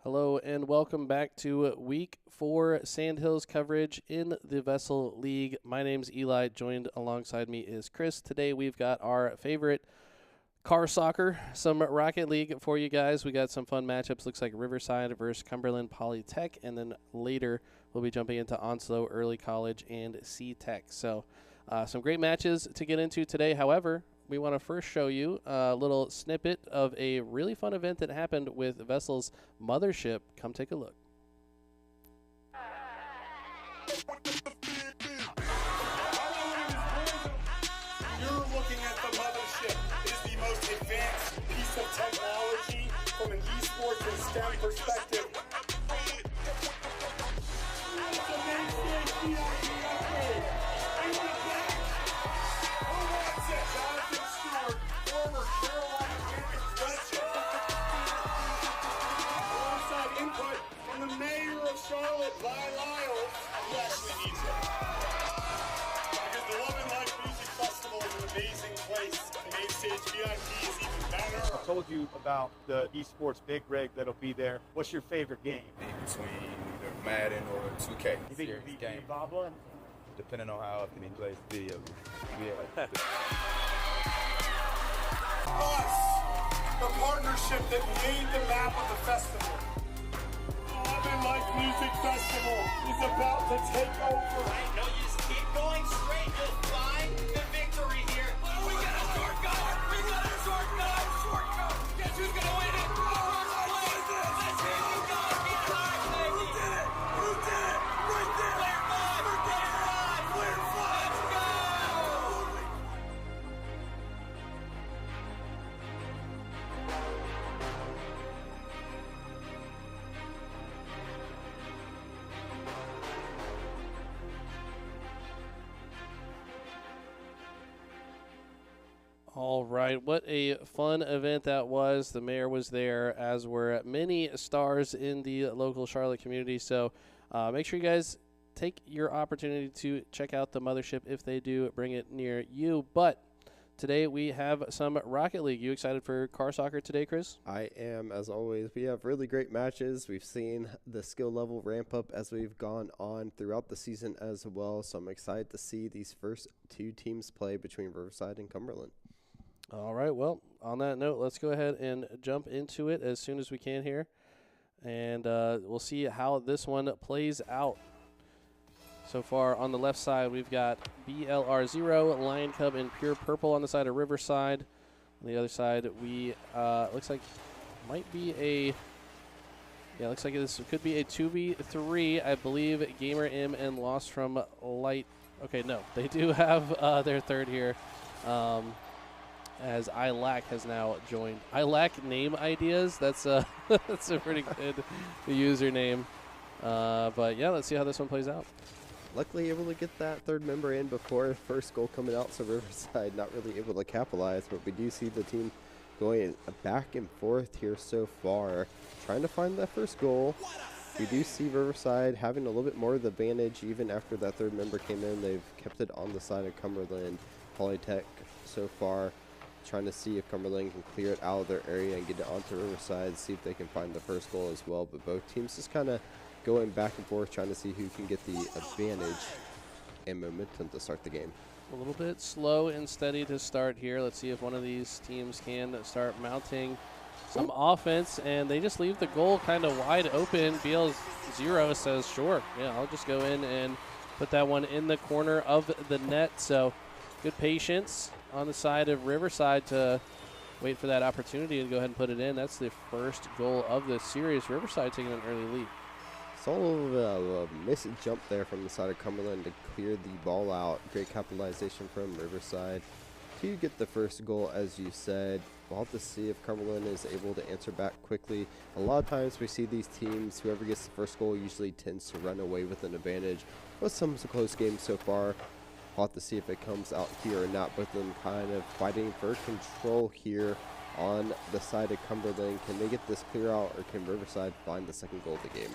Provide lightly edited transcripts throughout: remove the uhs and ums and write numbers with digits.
Hello and welcome back to week 4 Sandhills coverage in the VESL League. My name's Eli. Joined alongside me is Chris. Today we've got our favorite car soccer, some Rocket League for you guys. We got some fun matchups. Looks like Riverside versus Cumberland Polytech, and then later we'll be jumping into Onslow Early College and C-Tech. So some great matches to get into today. However, we want to first show you a little snippet of a really fun event that happened with VESL's Mothership. Come take a look. You're looking at the Mothership. It is the most advanced piece of technology from an esports and STEM perspective. Input from the mayor of Charlotte, Vi Lyles. Yes, we need it. Because the Love and Life Music Festival is an amazing place. The main stage VIP is even better. I told you about the esports big rig that'll be there. What's your favorite game? Between either Madden or 2K. You think you'll game. Boblin? Depending on how often he plays video. Yeah. Us, the partnership that made the map of the festival. The Love and Life Music Festival is about to take over. Right, no, you just keep going straight. You'll find the victory here. We got a shortcut. We got a shortcut. Shortcut. Guess who's gonna win it? Let's hear you guys. Who did it? Who did it? Right there. Player 5. Player 5. Let's go. All right, what a fun event that was. The mayor was there, as were many stars in the local Charlotte community. So make sure you guys take your opportunity to check out the Mothership if they do bring it near you. But today we have some Rocket League. You excited for car soccer today, Chris? I am, as always. We have really great matches. We've seen the skill level ramp up as we've gone on throughout the season as well. So I'm excited to see these first two teams play between Riverside and Cumberland. All right, well, on that note, let's go ahead and jump into it as soon as we can here. And we'll see how this one plays out. So far on the left side, we've got BLR0, Lion Cub, and Pure Purple on the side of Riverside. On the other side, we looks like might be a looks like this could be a 2v3. I believe Gamer M and Lost from Light. Okay, no, they do have their third here. As ILAC has now joined. ILAC name ideas. That's a that's a pretty good username. But yeah, let's see how this one plays out. Luckily able to get that third member in before first goal coming out, so Riverside not really able to capitalize, but we do see the team going back and forth here so far, trying to find that first goal. We do see Riverside having a little bit more of the advantage even after that third member came in. They've kept it on the side of Cumberland Polytech so far, trying to see if Cumberland can clear it out of their area and get it onto Riverside, see if they can find the first goal as well. But both teams just kind of going back and forth, trying to see who can get the advantage and momentum to start the game. A little bit slow and steady to start here. Let's see if one of these teams can start mounting some offense, and they just leave the goal kind of wide open. BL0 says, sure, yeah, I'll just go in and put that one in the corner of the net. So good patience on the side of Riverside to wait for that opportunity and go ahead and put it in. That's the first goal of the series. Riverside taking an early lead. Saw a little missed jump there from the side of Cumberland to clear the ball out. Great capitalization from Riverside to get the first goal, as you said. We'll have to see if Cumberland is able to answer back quickly. A lot of times we see these teams, whoever gets the first goal usually tends to run away with an advantage. But some close games so far. We'll have to see if it comes out here or not. Both of them kind of fighting for control here on the side of Cumberland. Can they get this clear out, or can Riverside find the second goal of the game?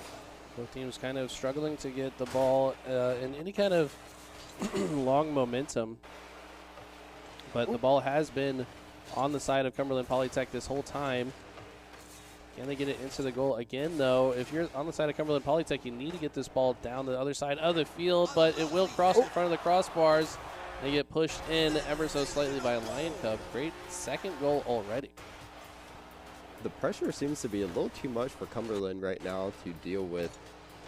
Both teams kind of struggling to get the ball in any kind of long momentum. But the ball has been on the side of Cumberland Polytech this whole time. Can they get it into the goal again, though? If you're on the side of Cumberland Polytech, you need to get this ball down the other side of the field, but it will cross in front of the crossbars. They get pushed in ever so slightly by Lion Cub. Great second goal already. The pressure seems to be a little too much for Cumberland right now to deal with.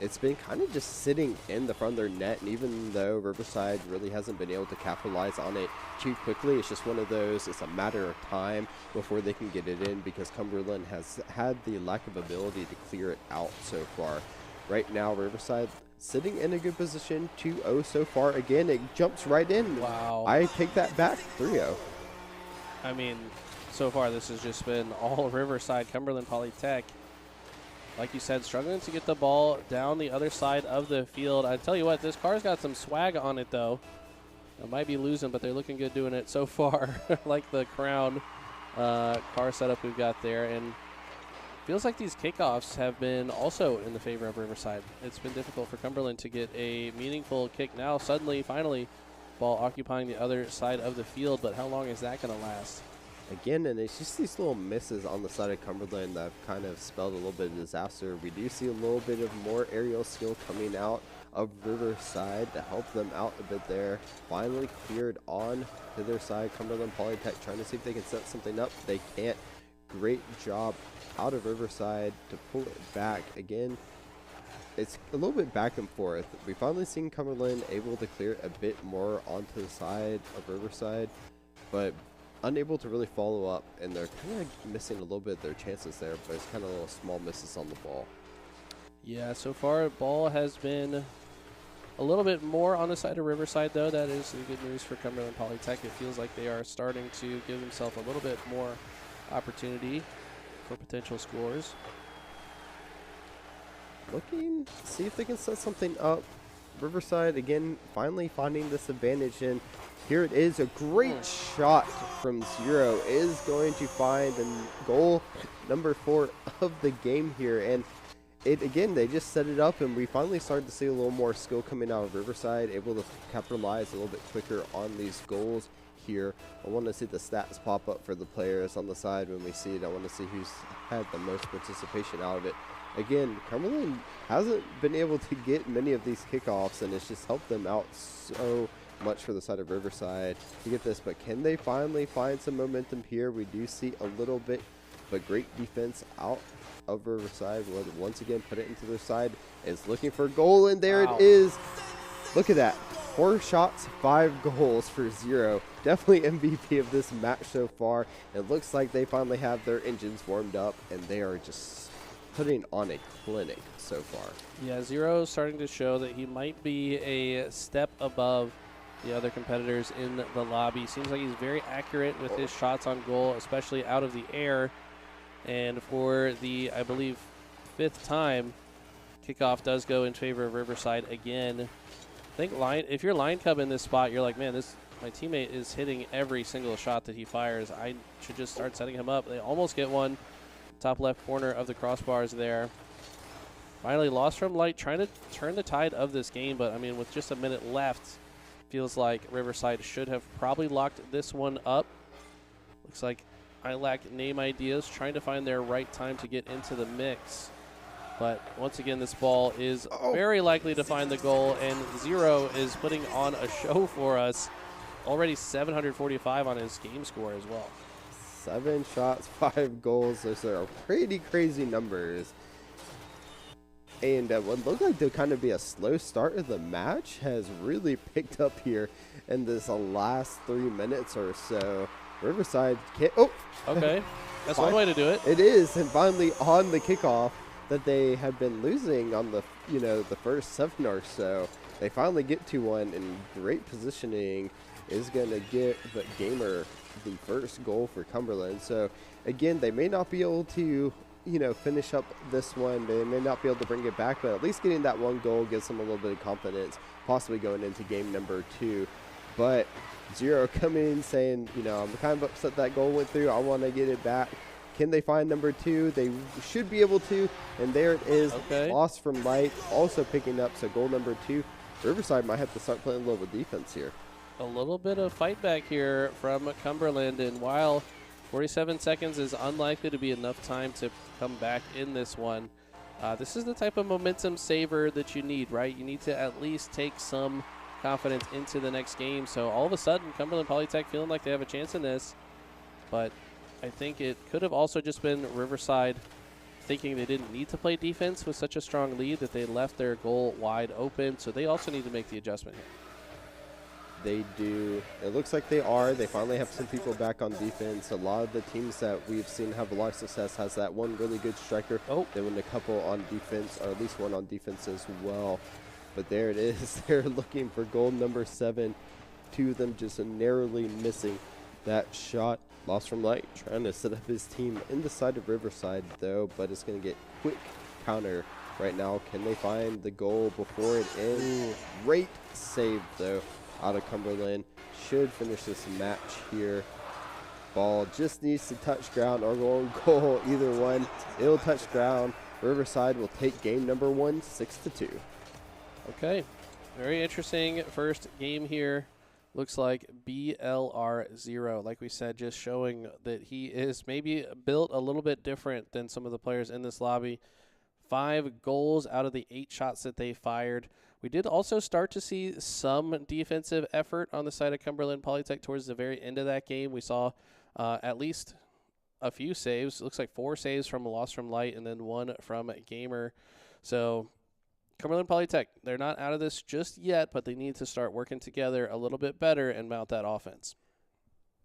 It's been kind of just sitting in the front of their net, and even though Riverside really hasn't been able to capitalize on it too quickly, it's just one of those, it's a matter of time before they can get it in, because Cumberland has had the lack of ability to clear it out so far. Right now, Riverside sitting in a good position, 2-0 so far. Again, it jumps right in. Wow. I take that back, 3-0. I mean, so far this has just been all Riverside. Cumberland Polytech, like you said, struggling to get the ball down the other side of the field. I tell you what, this car's got some swag on it, though. It might be losing, but they're looking good doing it so far. Like the Crown car setup we've got there. And feels like these kickoffs have been also in the favor of Riverside. It's been difficult for Cumberland to get a meaningful kick now. Suddenly, finally, ball occupying the other side of the field, but how long is that going to last? Again, and it's just these little misses on the side of Cumberland that have kind of spelled a little bit of disaster. We do see a little bit of more aerial skill coming out of Riverside to help them out a bit there. Finally cleared on to their side. Cumberland Polytech trying to see if they can set something up. They can't. Great job out of Riverside to pull it back. Again, it's a little bit back and forth. We finally seen Cumberland able to clear a bit more onto the side of Riverside, but unable to really follow up, and they're kind of missing a little bit of their chances there, but it's kind of little small misses on the ball. Yeah, so far ball has been a little bit more on the side of Riverside, though. That is the good news for Cumberland Polytech. It feels like they are starting to give themselves a little bit more opportunity for potential scores. Looking to see if they can set something up. Riverside, again, finally finding this advantage, and here it is. A great shot from Zero is going to find the goal number 4 of the game here. And it again, they just set it up, and we finally started to see a little more skill coming out of Riverside, able to capitalize a little bit quicker on these goals here. I want to see the stats pop up for the players on the side when we see it. I want to see who's had the most participation out of it. Again, Cumberland hasn't been able to get many of these kickoffs, and it's just helped them out so much for the side of Riverside to get this. But can they finally find some momentum here? We do see a little bit, but great defense out of Riverside. Will once again put it into their side. Is looking for a goal, and there it is. Look at that. 4 shots, 5 goals for Zero. Definitely MVP of this match so far. It looks like they finally have their engines warmed up, and they are just putting on a clinic so far. Yeah, Zero starting to show that he might be a step above the other competitors in the lobby. Seems like he's very accurate with his shots on goal, especially out of the air. And for the, I believe, 5th time, kickoff does go in favor of Riverside again. I think if you're Lion Cub in this spot, you're like, man, my teammate is hitting every single shot that he fires. I should just start setting him up. They almost get one. Top left corner of the crossbars there. Finally lost from Light, trying to turn the tide of this game, but I mean, with just a minute left, feels like Riverside should have probably locked this one up. Looks like I lack name ideas, trying to find their right time to get into the mix. But once again, this ball is very likely to find the goal, and Zero is putting on a show for us. Already 745 on his game score as well. 7 shots, 5 goals. Those are pretty crazy numbers. And what looked like to kind of be a slow start of the match has really picked up here in this last 3 minutes or so. Riverside can't. Oh, okay. That's one way to do it. It is, and finally on the kickoff that they have been losing on the the first 7 or so, they finally get to one, and great positioning is going to get the Gamer the first goal for Cumberland. So again, they may not be able to finish up this one. They may not be able to bring it back, but at least getting that 1 goal gives them a little bit of confidence, possibly going into game number 2. But Zero coming in saying, I'm kind of upset that goal went through. I want to get it back. Can they find number 2? They should be able to, and there it is. Okay. Loss from Light, also picking up, so goal number 2. Riverside might have to start playing a little bit of defense here. A little bit of fight back here from Cumberland, and while 47 seconds is unlikely to be enough time to come back in this one. This is the type of momentum saver that you need, right? You need to at least take some confidence into the next game. So all of a sudden, Cumberland Polytech feeling like they have a chance in this. But I think it could have also just been Riverside thinking they didn't need to play defense with such a strong lead that they left their goal wide open. So they also need to make the adjustment here. They do. It looks like they are. They finally have some people back on defense. A lot of the teams that we've seen have a lot of success has that one really good striker. Oh. They win a couple on defense, or at least one on defense as well. But there it is. They're looking for goal number 7. 2 of them just narrowly missing that shot. Lost from Light, trying to set up his team in the side of Riverside, though, but it's going to get quick counter right now. Can they find the goal before it ends? Great save, though, out of Cumberland. Should finish this match here. Ball just needs to touch ground or go on goal. Either one, it'll touch ground. Riverside will take game number 1, 6-2. Okay, very interesting first game here. Looks like BLR0, like we said, just showing that he is maybe built a little bit different than some of the players in this lobby. 5 goals out of the 8 shots that they fired. We did also start to see some defensive effort on the side of Cumberland Polytech towards the very end of that game. We saw at least a few saves. Looks like 4 saves from Lost from Light and then 1 from Gamer. So Cumberland Polytech, they're not out of this just yet, but they need to start working together a little bit better and mount that offense.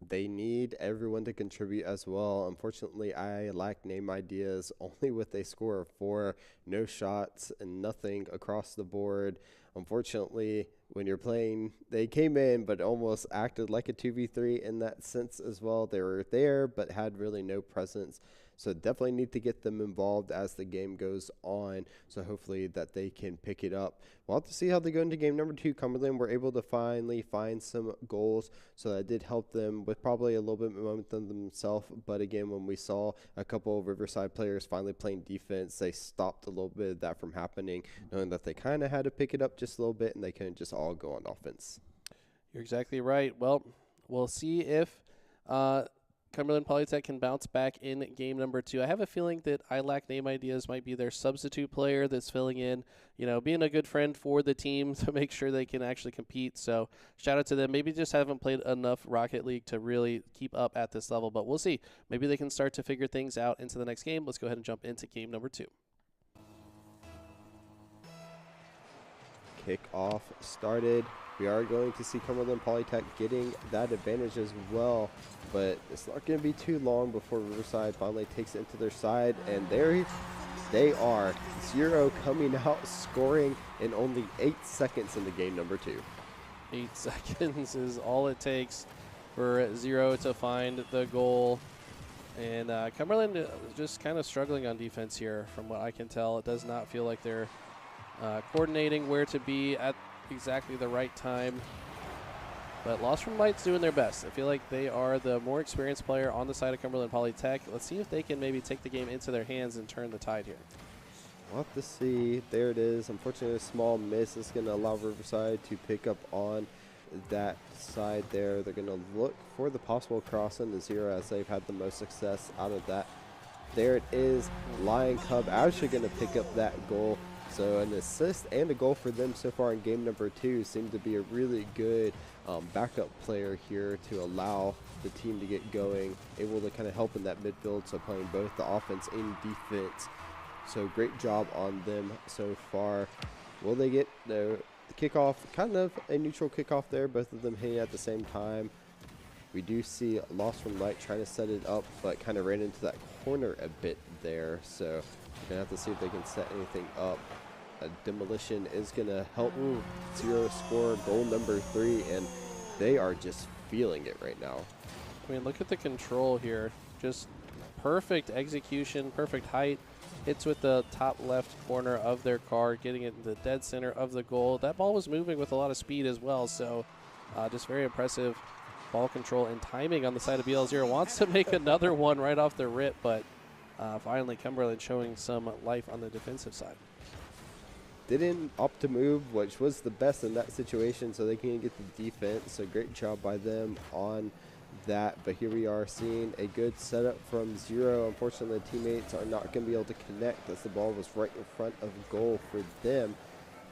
They need everyone to contribute as well. Unfortunately, I lack name ideas, only with a score of 4, no shots and nothing across the board. Unfortunately, when you're playing, they came in but almost acted like a 2v3 in that sense as well. They were there but had really no presence. So definitely need to get them involved as the game goes on. So hopefully that they can pick it up. We'll have to see how they go into game number 2. Cumberland were able to finally find some goals. So that did help them with probably a little bit of momentum themselves. But again, when we saw a couple of Riverside players finally playing defense, they stopped a little bit of that from happening, knowing that they kind of had to pick it up just a little bit and they couldn't just all go on offense. You're exactly right. Well, we'll see if Cumberland Polytech can bounce back in game number 2. I have a feeling that I Lack Name Ideas might be their substitute player that's filling in, being a good friend for the team to make sure they can actually compete. So shout out to them. Maybe just haven't played enough Rocket League to really keep up at this level, but we'll see. Maybe they can start to figure things out into the next game. Let's go ahead and jump into game number 2. Kickoff started. We are going to see Cumberland Polytech getting that advantage as well, but it's not going to be too long before Riverside finally takes it into their side, and there they are. 0 coming out, scoring in only 8 seconds into game number 2. 8 seconds is all it takes for 0 to find the goal. And Cumberland is just kind of struggling on defense here from what I can tell. It does not feel like they're coordinating where to be at exactly the right time. But Lost from Light's doing their best. I feel like they are the more experienced player on the side of Cumberland Polytech. Let's see if they can maybe take the game into their hands and turn the tide here. We'll have to see. There it is. Unfortunately, a small miss is going to allow Riverside to pick up on that side there. They're going to look for the possible cross into 0 as they've had the most success out of that. There it is. Lion Cub actually going to pick up that goal. So an assist and a goal for them so far in game number 2 seemed to be a really good backup player here to allow the team to get going, able to kind of help in that midfield, so playing both the offense and defense. So great job on them so far. Will they get the kickoff? Kind of a neutral kickoff there, both of them hitting at the same time. We do see Lost from Light trying to set it up, but kind of ran into that corner a bit there. So we're going to have to see if they can set anything up. A demolition is going to help 0 score goal number 3, and they are just feeling it right now. I mean, look at the control here. Just perfect execution, perfect height. Hits with the top left corner of their car, getting it in the dead center of the goal. That ball was moving with a lot of speed as well, so just very impressive ball control and timing on the side of BL0. Wants to make another one right off the rip, but finally Cumberland showing some life on the defensive side. Didn't opt to move, which was the best in that situation, so they can get the defense. So great job by them on that. But here we are seeing a good setup from Zero. Unfortunately, the teammates are not going to be able to connect as the ball was right in front of goal for them.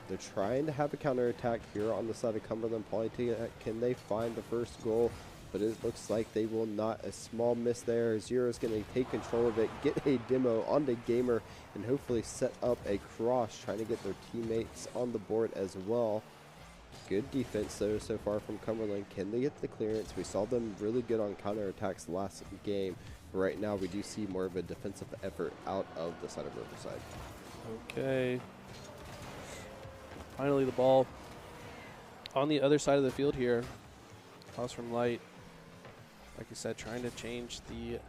They're trying to have a counterattack here on the side of Cumberland Polytech. Can they find the first goal? But it looks like they will not. A small miss there. Zero is going to take control of it, get a demo onto Gamer, and hopefully set up a cross, trying to get their teammates on the board as well. Good defense, though, so far from Cumberland. Can they get the clearance? We saw them really good on counterattacks last game. But right now, we do see more of a defensive effort out of the side of Riverside. Okay. Finally, the ball on the other side of the field here. Toss from Light. Like you said, trying to change the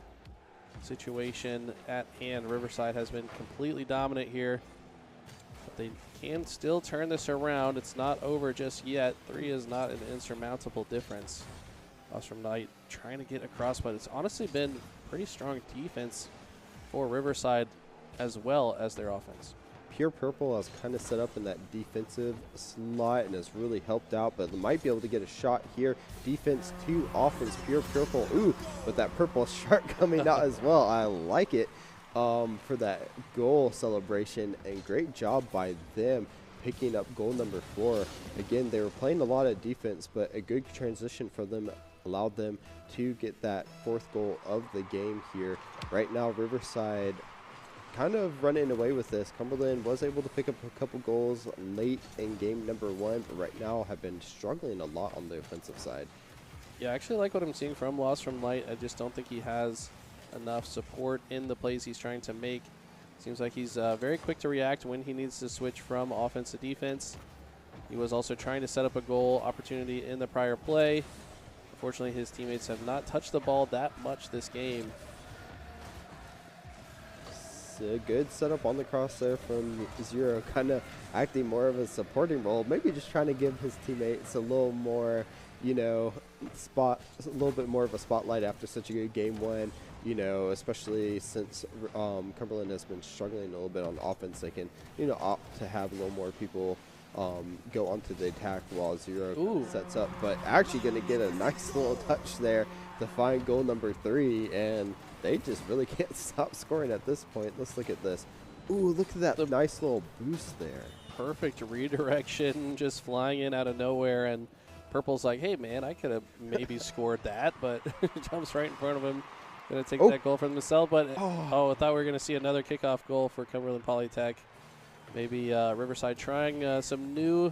situation at hand. Riverside has been completely dominant here, but they can still turn this around. It's not over just yet. 3 is not an insurmountable difference. Toss from Light trying to get across, but it's honestly been pretty strong defense for Riverside as well as their offense. Pure Purple has kind of set up in that defensive slot and has really helped out, but they might be able to get a shot here. Defense to offense, Pure Purple. Ooh, but that purple shark coming out as well. I like it for that goal celebration, and great job by them picking up goal number 4. Again, they were playing a lot of defense, but a good transition for them allowed them to get that 4th goal of the game here. Right now, Riverside kind of running away with this. Cumberland was able to pick up a couple goals late in game number 1, but right now have been struggling a lot on the offensive side. Yeah, I actually like what I'm seeing from Lost from Light. I just don't think he has enough support in the plays he's trying to make. Seems like he's very quick to react when he needs to switch from offense to defense. He was also trying to set up a goal opportunity in the prior play. Unfortunately, his teammates have not touched the ball that much this game. A good setup on the cross there from Zero, kind of acting more of a supporting role, maybe just trying to give his teammates a little more, you know, a little bit more of a spotlight after such a good game 1, you know, especially since Cumberland has been struggling a little bit on offense. They can, you know, opt to have a little more people go onto the attack while Zero sets up, but actually going to get a nice little touch there to find goal number 3, and they just really can't stop scoring at this point. Let's look at this. Ooh, look at that nice little boost there. Perfect redirection, just flying in out of nowhere, and Purple's like, hey, man, I could have maybe scored that, but jumps right in front of him. Going to take that goal from himself, but I thought we were going to see another kickoff goal for Cumberland Polytech. Maybe Riverside trying some new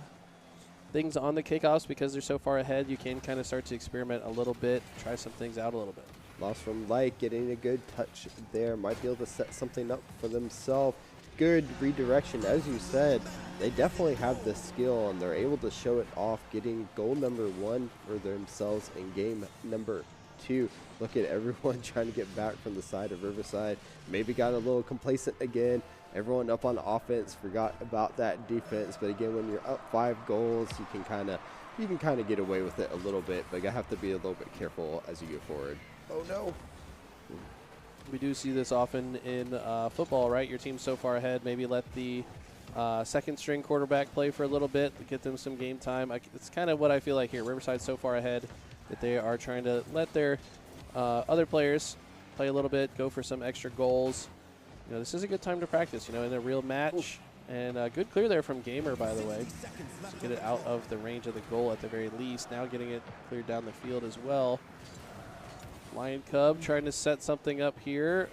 things on the kickoffs because they're so far ahead. You can kind of start to experiment a little bit, try some things out a little bit. Lost from Light, getting a good touch there. Might be able to set something up for themselves. Good redirection. As you said, they definitely have the skill, and they're able to show it off, getting goal number 1 for themselves in game number 2. Look at everyone trying to get back from the side of Riverside. Maybe got a little complacent again. Everyone up on offense forgot about that defense. But again, when you're up 5 goals, you can kind of get away with it a little bit, but you have to be a little bit careful as you go forward. Oh no. We do see this often in football, right? Your team's so far ahead, maybe let the second string quarterback play for a little bit to get them some game time. It's kind of what I feel like here. Riverside's so far ahead that they are trying to let their other players play a little bit, go for some extra goals. You know, this is a good time to practice, you know, in a real match. And good clear there from Gamer, by the way. So get it out of the range of the goal at the very least. Now getting it cleared down the field as well. Lion Cub trying to set something up here.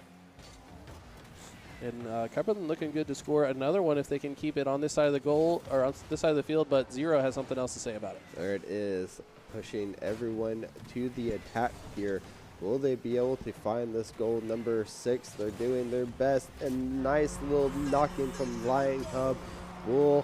And Cumberland looking good to score another one if they can keep it on this side of the goal, or on this side of the field, but Zero has something else to say about it. There it is, pushing everyone to the attack here. Will they be able to find this goal number 6? They're doing their best, and nice little knock-in from Lion Cub will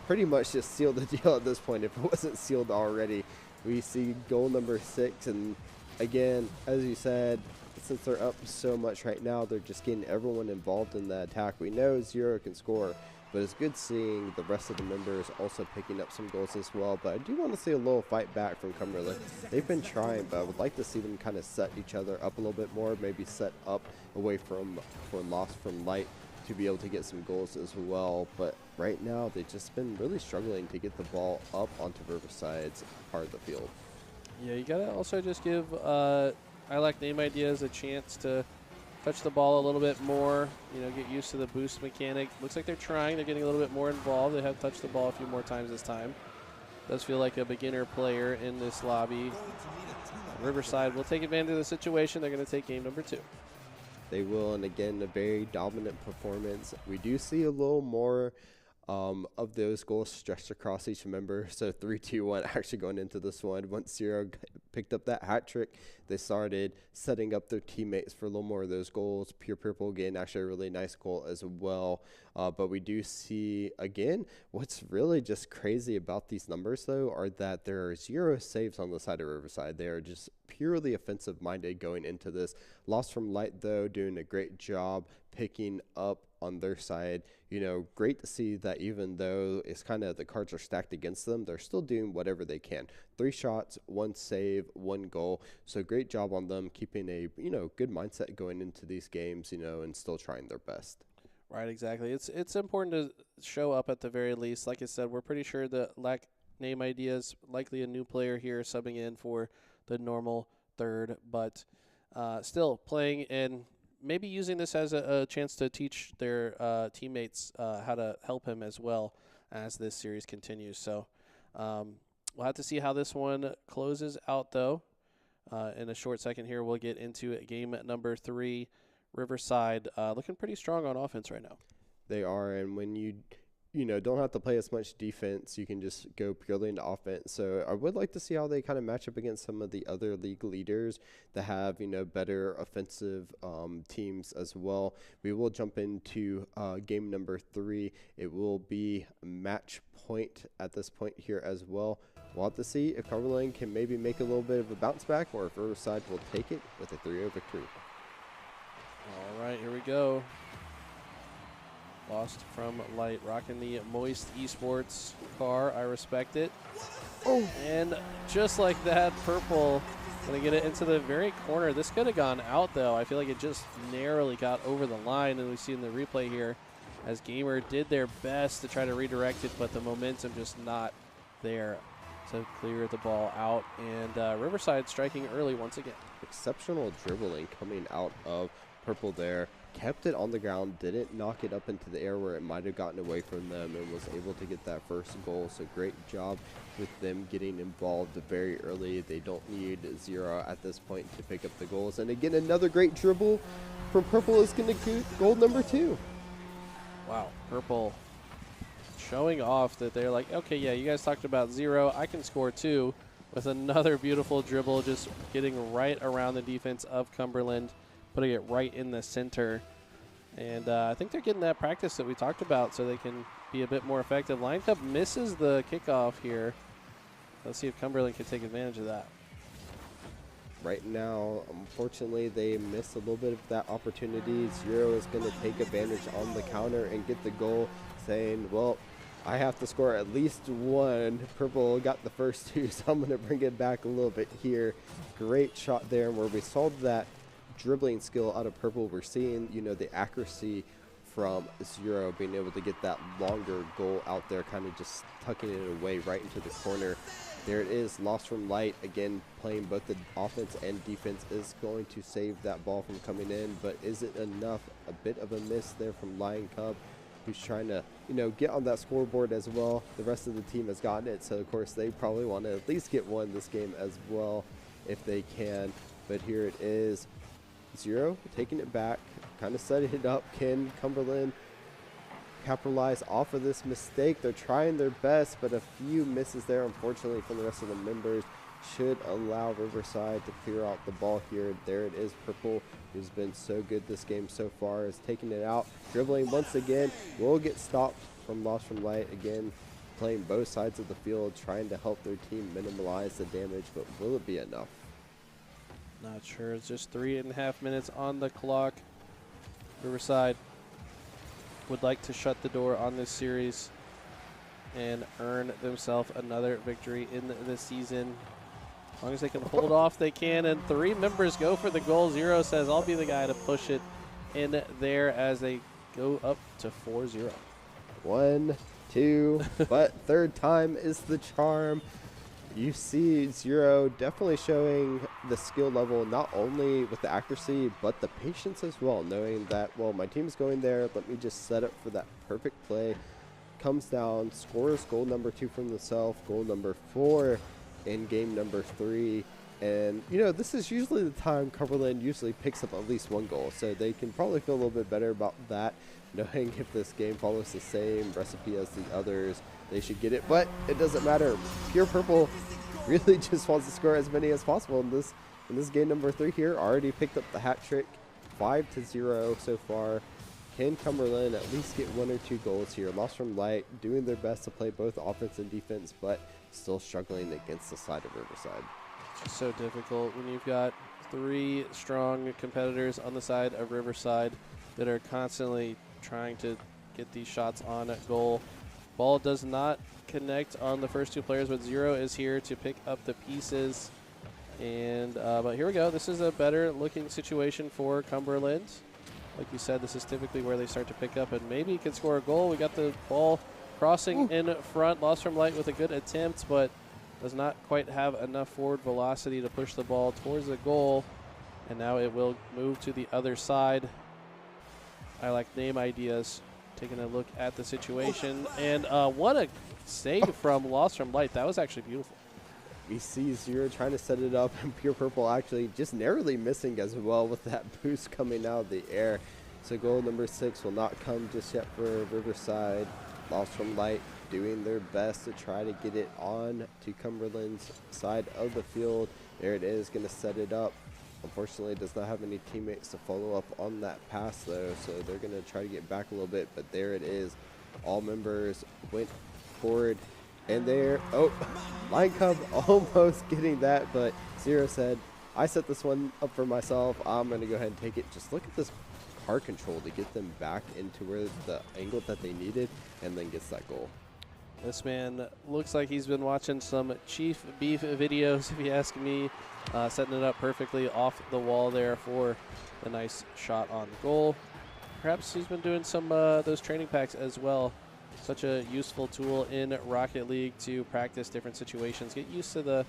pretty much just seal the deal at this point if it wasn't sealed already. We see goal number 6, and again, as you said, since they're up so much right now, they're just getting everyone involved in the attack. We know Zero can score, but it's good seeing the rest of the members also picking up some goals as well. But I do want to see a little fight back from Cumberland. They've been trying, but I would like to see them kind of set each other up a little bit more, maybe set up away from for Lost from Light to be able to get some goals as well. But right now, they've just been really struggling to get the ball up onto Riverside's part of the field. Yeah, you got to also just give I like Name Ideas a chance to touch the ball a little bit more, get used to the boost mechanic. Looks like they're trying. They're getting a little bit more involved. They have touched the ball a few more times this time. Does feel like a beginner player in this lobby. Riverside will take advantage of the situation. They're going to take game number 2. They will, and again, a very dominant performance. We do see a little more of those goals stretched across each member. So 3-2-1 actually going into this one. Once Zero picked up that hat trick, they started setting up their teammates for a little more of those goals. Pure Purple, again, actually a really nice goal as well. But we do see, again, what's really just crazy about these numbers, though, are that there are 0 saves on the side of Riverside. They are just purely offensive-minded going into this. Lost from Light, though, doing a great job picking up on their side. Great to see that even though it's kind of the cards are stacked against them, they're still doing whatever they can. 3 shots, 1 save, 1 goal. So great job on them keeping a, good mindset going into these games, and still trying their best. Right, exactly. It's important to show up at the very least. Like I said, we're pretty sure that Name Ideas, likely a new player here subbing in for the normal third, but still playing and maybe using this as a chance to teach their teammates how to help him as well as this series continues. So we'll have to see how this one closes out, though. In a short second here, we'll get into game number 3. Riverside looking pretty strong on offense right now. They are, and when you don't have to play as much defense, you can just go purely into offense. So I would like to see how they kind of match up against some of the other league leaders that have, better offensive teams as well. We will jump into game number 3. It will be match point at this point here as well. We'll have to see if Cumberland can maybe make a little bit of a bounce back, or if Riverside will take it with a 3-0 victory. All right, here we go. Lost from Light, rocking the moist esports car. I respect it. Oh, and just like that, Purple going to get it into the very corner. This could have gone out, though. I feel like it just narrowly got over the line, and we see in the replay here as Gamer did their best to try to redirect it, but the momentum just not there to clear the ball out. And Riverside striking early once again. Exceptional dribbling coming out of Purple there. Kept it on the ground, didn't knock it up into the air where it might have gotten away from them, and was able to get that first goal. So great job with them getting involved very early. They don't need 0 at this point to pick up the goals. And again, another great dribble from Purple is going to get goal number 2. Wow, Purple showing off that they're like, okay, yeah, you guys talked about 0. I can score 2 with another beautiful dribble, just getting right around the defense of Cumberland, putting it right in the center. And I think they're getting that practice that we talked about so they can be a bit more effective. Line Cup misses the kickoff here. Let's see if Cumberland can take advantage of that. Right now, unfortunately, they missed a little bit of that opportunity. 0 is going to take advantage on the counter and get the goal, saying, well, I have to score at least 1. Purple got the first 2, so I'm going to bring it back a little bit here. Great shot there, where we saw that dribbling skill out of Purple. We're seeing, the accuracy from 0 being able to get that longer goal out there, kind of just tucking it away right into the corner. There it is, lost from Light. Again, playing both the offense and defense is going to save that ball from coming in, but is it enough? A bit of a miss there from Lion Cub, who's trying to, get on that scoreboard as well. The rest of the team has gotten it, so of course they probably want to at least get one this game as well if they can. But here it is. 0 taking it back, kind of setting it up. Can Cumberland capitalize off of this mistake? They're trying their best, but a few misses there, unfortunately, from the rest of the members should allow Riverside to clear out the ball here. There it is. Purple, who's been so good this game so far, is taking it out. Dribbling once again, will get stopped from Lost from Light. Again, playing both sides of the field, trying to help their team minimize the damage, but will it be enough? Not sure. It's just 3.5 minutes on the clock. Riverside would like to shut the door on this series and earn themselves another victory in the season. As long as they can hold off, they can. And 3 members go for the goal. 0 says, I'll be the guy to push it in there as they go up to 4-0. 1, 2, but third time is the charm. You see Zero definitely showing the skill level, not only with the accuracy, but the patience as well, knowing that, well, my team's going there, let me just set up for that perfect play. Comes down, scores goal number 2 from themselves, goal number 4 in game number 3. And, you know, this is usually the time Cumberland usually picks up at least 1 goal, so they can probably feel a little bit better about that, knowing if this game follows the same recipe as the others, they should get it. But it doesn't matter. Pure Purple really just wants to score as many as possible in this game number 3 here. Already picked up the hat trick, 5-0 so far. Can Cumberland at least get 1 or 2 goals here? Lost from Light, doing their best to play both offense and defense, but still struggling against the side of Riverside. It's so difficult when you've got 3 strong competitors on the side of Riverside that are constantly trying to get these shots on at goal. Ball does not connect on the first 2 players, but Zero is here to pick up the pieces. And but here we go. This is a better looking situation for Cumberland. Like you said, this is typically where they start to pick up and maybe can score a goal. We got the ball crossing in front. Lost from Light with a good attempt, but does not quite have enough forward velocity to push the ball towards the goal. And now it will move to the other side. I like name ideas. Taking a look at the situation. And what a save from Lost from Light. That was actually beautiful. We see Zero trying to set it up, and Pure Purple actually just narrowly missing as well with that boost coming out of the air. So goal number 6 will not come just yet for Riverside. Lost from Light doing their best to try to get it on to Cumberland's side of the field. There it is, going to set it up. Unfortunately, does not have any teammates to follow up on that pass, though, so they're going to try to get back a little bit, but there it is. All members went forward, and there, oh, Lion Cub almost getting that, but Zero said, I set this one up for myself. I'm going to go ahead and take it. Just look at this car control to get them back into where the angle that they needed, and then gets that goal. This man looks like he's been watching some Chief Beef videos, if you ask me. Setting it up perfectly off the wall there for the nice shot on goal. Perhaps he's been doing some those training packs as well. Such a useful tool in Rocket League to practice different situations. Get used to the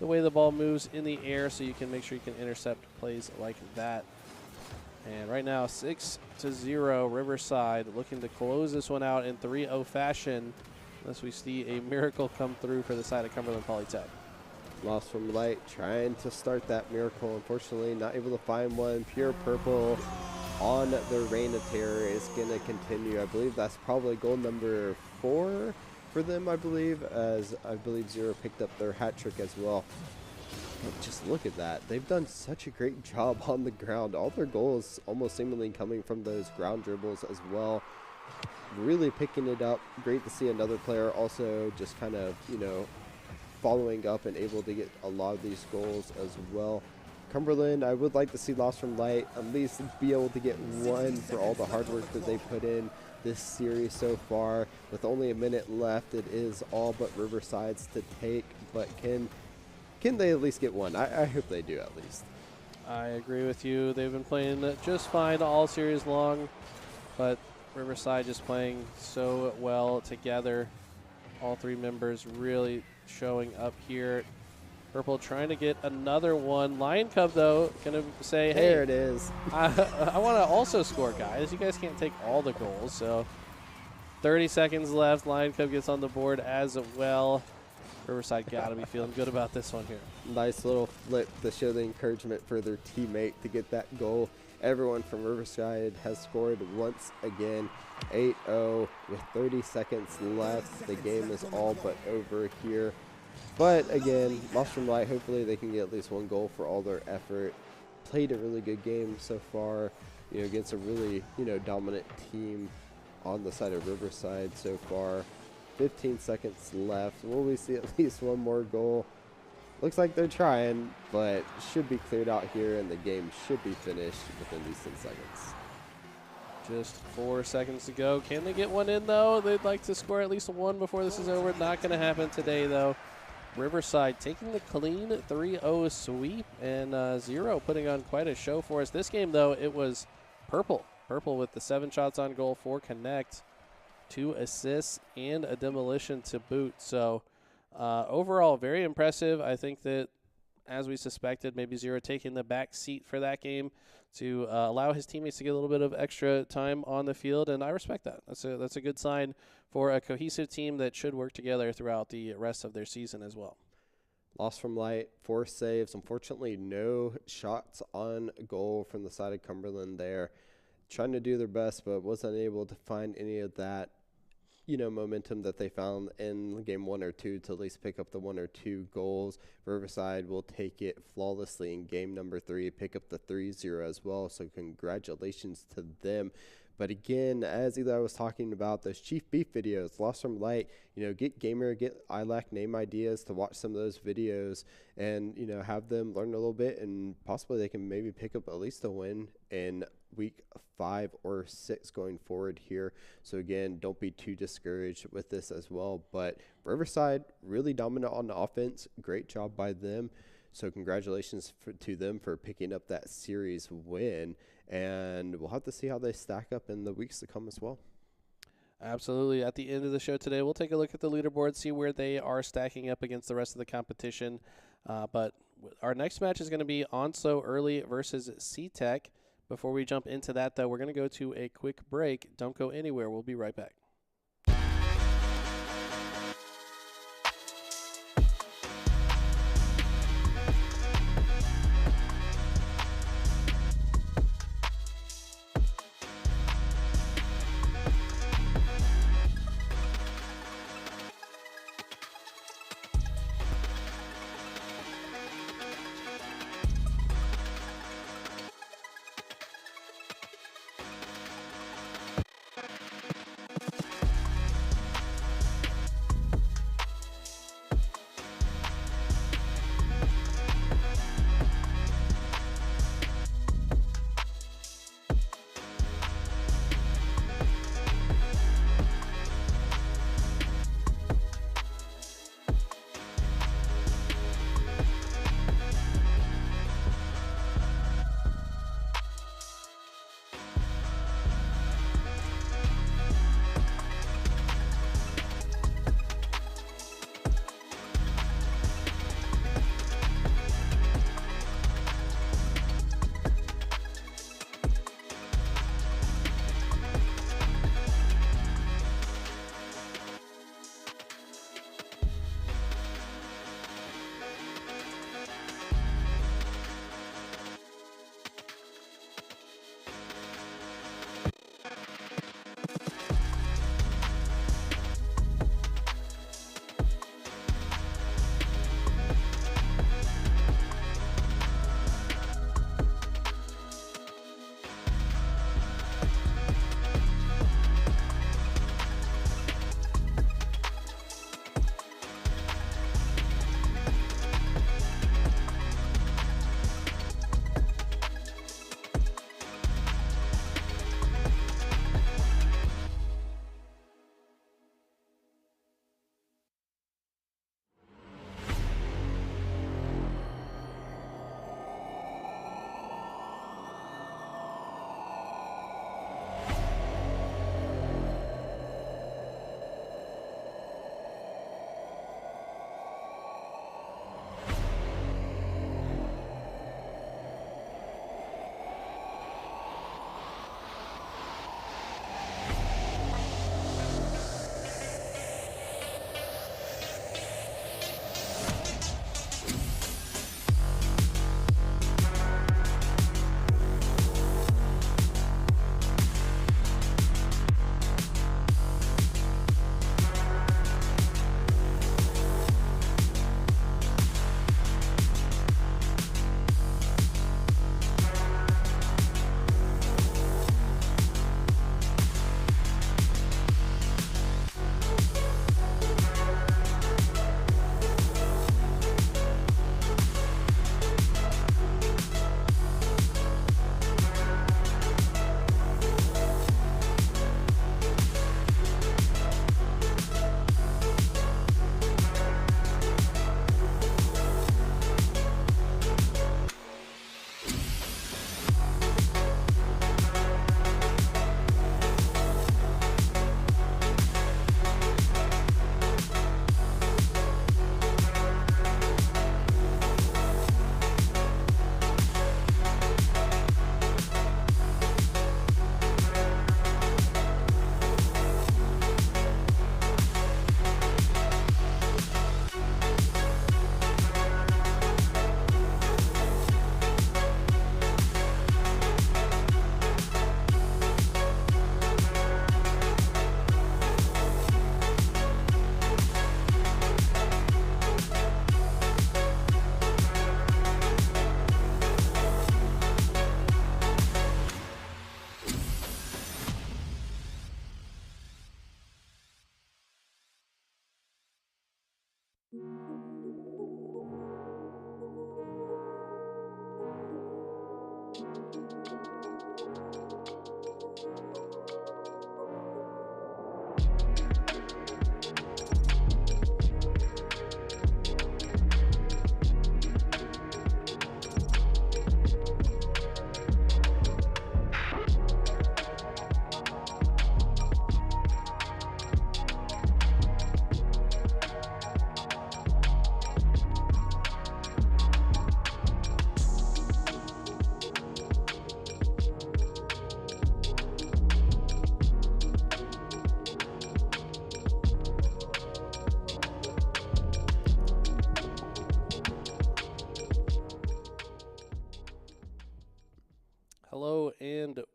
way the ball moves in the air so you can make sure you can intercept plays like that. And right now, 6-0, Riverside looking to close this one out in 3-0 fashion, unless we see a miracle come through for the side of Cumberland Polytech. Lost from Light trying to start that miracle. Unfortunately, not able to find one. Pure Purple on the Reign of Terror is going to continue. I believe that's probably goal number 4 for them, I believe, as I believe Zero picked up their hat trick as well. But just look at that. They've done such a great job on the ground. All their goals almost seemingly coming from those ground dribbles as well. Really picking it up. Great to see another player also just kind of, you know, following up and able to get a lot of these goals as well. Cumberland, I would like to see Lost from Light at least be able to get 1 for all the hard work that they put in this series so far. With only a minute left, it is all but Riverside's to take, but can they at least get 1? I hope they do at least. I agree with you. They've been playing just fine all series long, but Riverside just playing so well together. All 3 members really showing up here. Purple trying to get another one. Lion Cub, though, going to say, hey, there it is. I want to also score, guys. You guys can't take all the goals. So 30 seconds left. Lion Cub gets on the board as well. Riverside got to be feeling good about this one here. Nice little flip to show the encouragement for their teammate to get that goal. Everyone from Riverside has scored once again. 8-0 with 30 seconds left. The game is all but over here. But again, Lost from Light, hopefully they can get at least 1 goal for all their effort. Played a really good game so far, you know, against a really, you know, dominant team on the side of Riverside so far. 15 seconds left. Will we see at least 1 more goal? Looks like they're trying, but should be cleared out here, and the game should be finished within these 10 seconds. Just 4 seconds to go. Can they get 1 in, though? They'd like to score at least 1 before this is over. Not going to happen today, though. Riverside taking the clean 3-0 sweep, and Zero putting on quite a show for us. This game, though, it was Purple. Purple with the 7 shots on goal, 4 connect, 2 assists, and a demolition to boot. So Overall, very impressive. I think that, as we suspected, maybe Zero taking the back seat for that game to allow his teammates to get a little bit of extra time on the field, and I respect that. That's a good sign for a cohesive team that should work together throughout the rest of their season as well. Loss from Light, 4 saves. Unfortunately, no shots on goal from the side of Cumberland there. Trying to do their best, but wasn't able to find any of that, momentum that they found in game 1 or 2 to at least pick up the 1 or 2 goals. Riverside will take it flawlessly in game number 3, pick up the 3-0 as well. So congratulations to them. But again, as Eli was talking about, those Chief Beef videos, Lost from Light, get Gamer, get ILAC name ideas to watch some of those videos and, have them learn a little bit, and possibly they can maybe pick up at least a win in week 5 or 6 going forward here. So again, don't be too discouraged with this as well. But Riverside, really dominant on the offense. Great job by them. So congratulations to them for picking up that series win. And we'll have to see how they stack up in the weeks to come as well. Absolutely. At the end of the show today, we'll take a look at the leaderboard, see where they are stacking up against the rest of the competition. But our next match is going to be Onslow Early versus C-Tech. Before we jump into that, though, we're going to go to a quick break. Don't go anywhere. We'll be right back.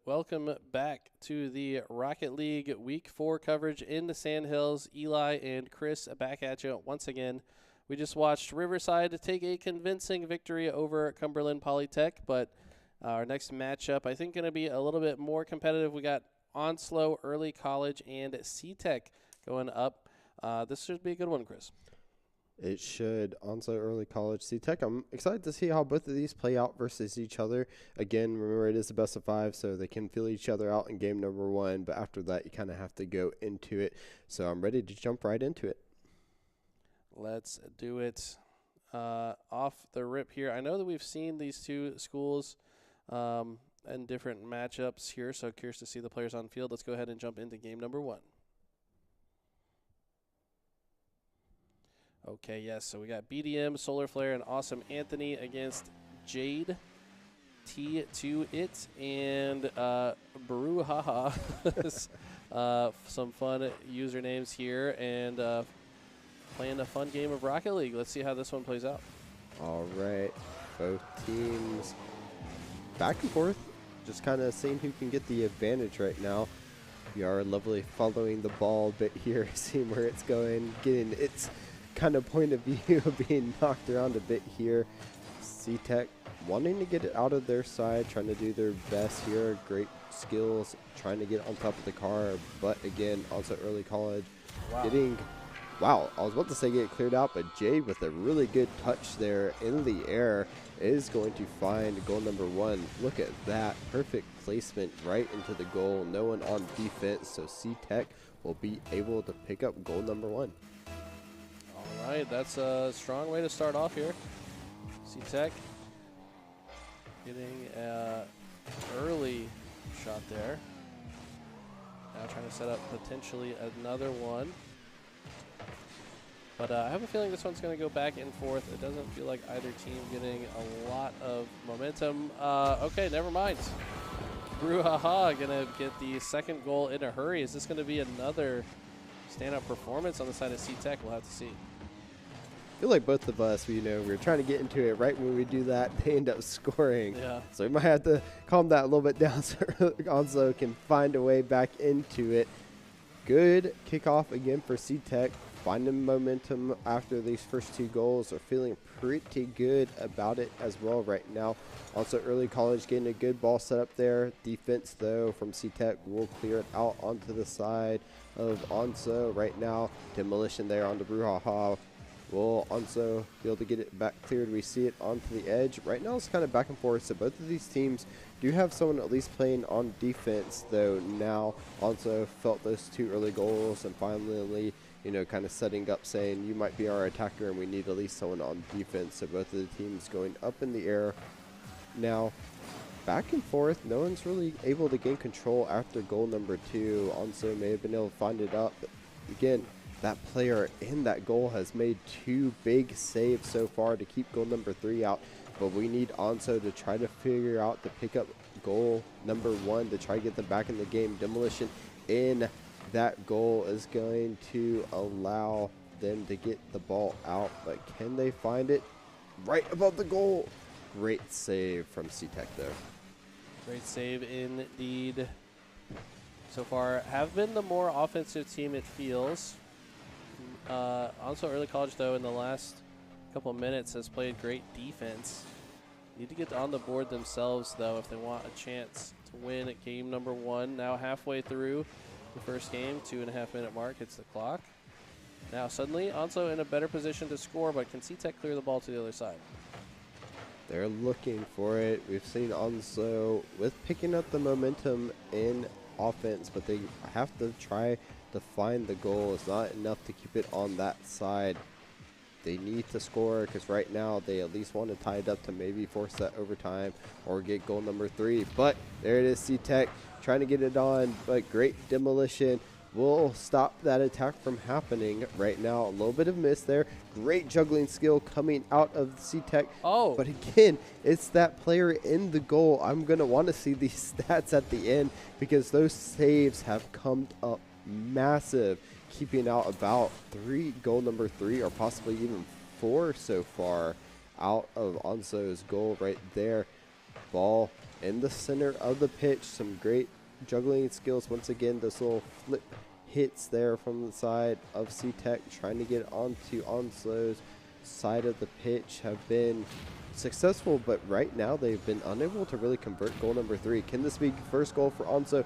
Welcome back to the Rocket League Week 4 coverage in the Sandhills. Eli and Chris back at you once again. We just watched Riverside take a convincing victory over Cumberland Polytech, but our next matchup I think going to be a little bit more competitive. We got Onslow, Early College, and CTech going up. This should be a good one, Chris. It should. Onslow, Early College, CTech. I'm excited to see how both of these play out versus each other. Again, remember it is a best of 5, so they can feel each other out in game number 1, but after that you kind of have to go into it. So I'm ready to jump right into it. Let's do it off the rip here. I know that we've seen these two schools in different matchups here, so curious to see the players on field. Let's go ahead and jump into game number 1. Okay, yes, so we got BDM, Solar Flare, and Awesome Anthony against Jade, T2It, and Brouhaha. Some fun usernames here, and playing a fun game of Rocket League. Let's see how this one plays out. All right, both teams back and forth, just kind of seeing who can get the advantage right now. We are lovely following the ball a bit here, seeing where it's going, getting its kind of point of view being knocked around a bit here. CTech wanting to get it out of their side, trying to do their best here. Great skills, trying to get on top of the car, but again, also Early College getting, wow, I was about to say get it cleared out, but Jade with a really good touch there in the air is going to find goal number 1. Look at that, perfect placement right into the goal. No one on defense, so CTech will be able to pick up goal number 1. All right, that's a strong way to start off here. CTech getting an early shot there. Now trying to set up potentially another one. But I have a feeling this one's going to go back and forth. It doesn't feel like either team getting a lot of momentum. Okay, never mind. Brouhaha going to get the second goal in a hurry. Is this going to be another standout performance on the side of CTech? We'll have to see. I feel like both of us, we're trying to get into it. Right when we do that, they end up scoring. Yeah. So we might have to calm that a little bit down so Onslow can find a way back into it. Good kickoff again for CTech. Finding momentum after these first 2 goals. Are feeling pretty good about it as well right now. Also Early College getting a good ball set up there. Defense though from CTech will clear it out onto the side of Onslow right now. Demolition there onto Brouhaha. Will Onslow be able to get it back cleared? We see it onto the edge. Right now it's kind of back and forth, so both of these teams do have someone at least playing on defense, though now Onslow felt those 2 early goals and finally, kind of setting up saying you might be our attacker and we need at least someone on defense. So both of the teams going up in the air. Now, back and forth, no one's really able to gain control after goal number 2. Onslow may have been able to find it up, but again, that player in that goal has made 2 big saves so far to keep goal number 3 out. But we need Onslow to try to figure out to pick up goal number 1 to try to get them back in the game. Demolition in that goal is going to allow them to get the ball out. But can they find it right above the goal? Great save from CTech though. Great save indeed. So far have been the more offensive team, it feels. Also Early College though in the last couple of minutes has played great defense. Need to get on the board themselves though if they want a chance to win at game number 1. Now halfway through the first game, 2.5 minute mark hits the clock. Now suddenly Onslow in a better position to score, but can CTech clear the ball to the other side? They're looking for it. We've seen Onslow with picking up the momentum in offense, but they have to try to find the goal. It's not enough to keep it on that side. They need to score because right now they at least want to tie it up to maybe force that overtime or get goal number 3. But there it is, CTech trying to get it on, but great demolition will stop that attack from happening right now. A little bit of miss there. Great juggling skill coming out of CTech. Oh. But again, it's that player in the goal. I'm going to want to see these stats at the end because those saves have come up massive, keeping out about goal number 3 or possibly even 4 so far out of Onslow's goal right there. Ball in the center of the pitch. Some great juggling skills. Once again, those little flip hits there from the side of C-Tech, trying to get onto Onslow's side of the pitch, have been successful, but right now they've been unable to really convert goal number 3. Can this be first goal for Onslow?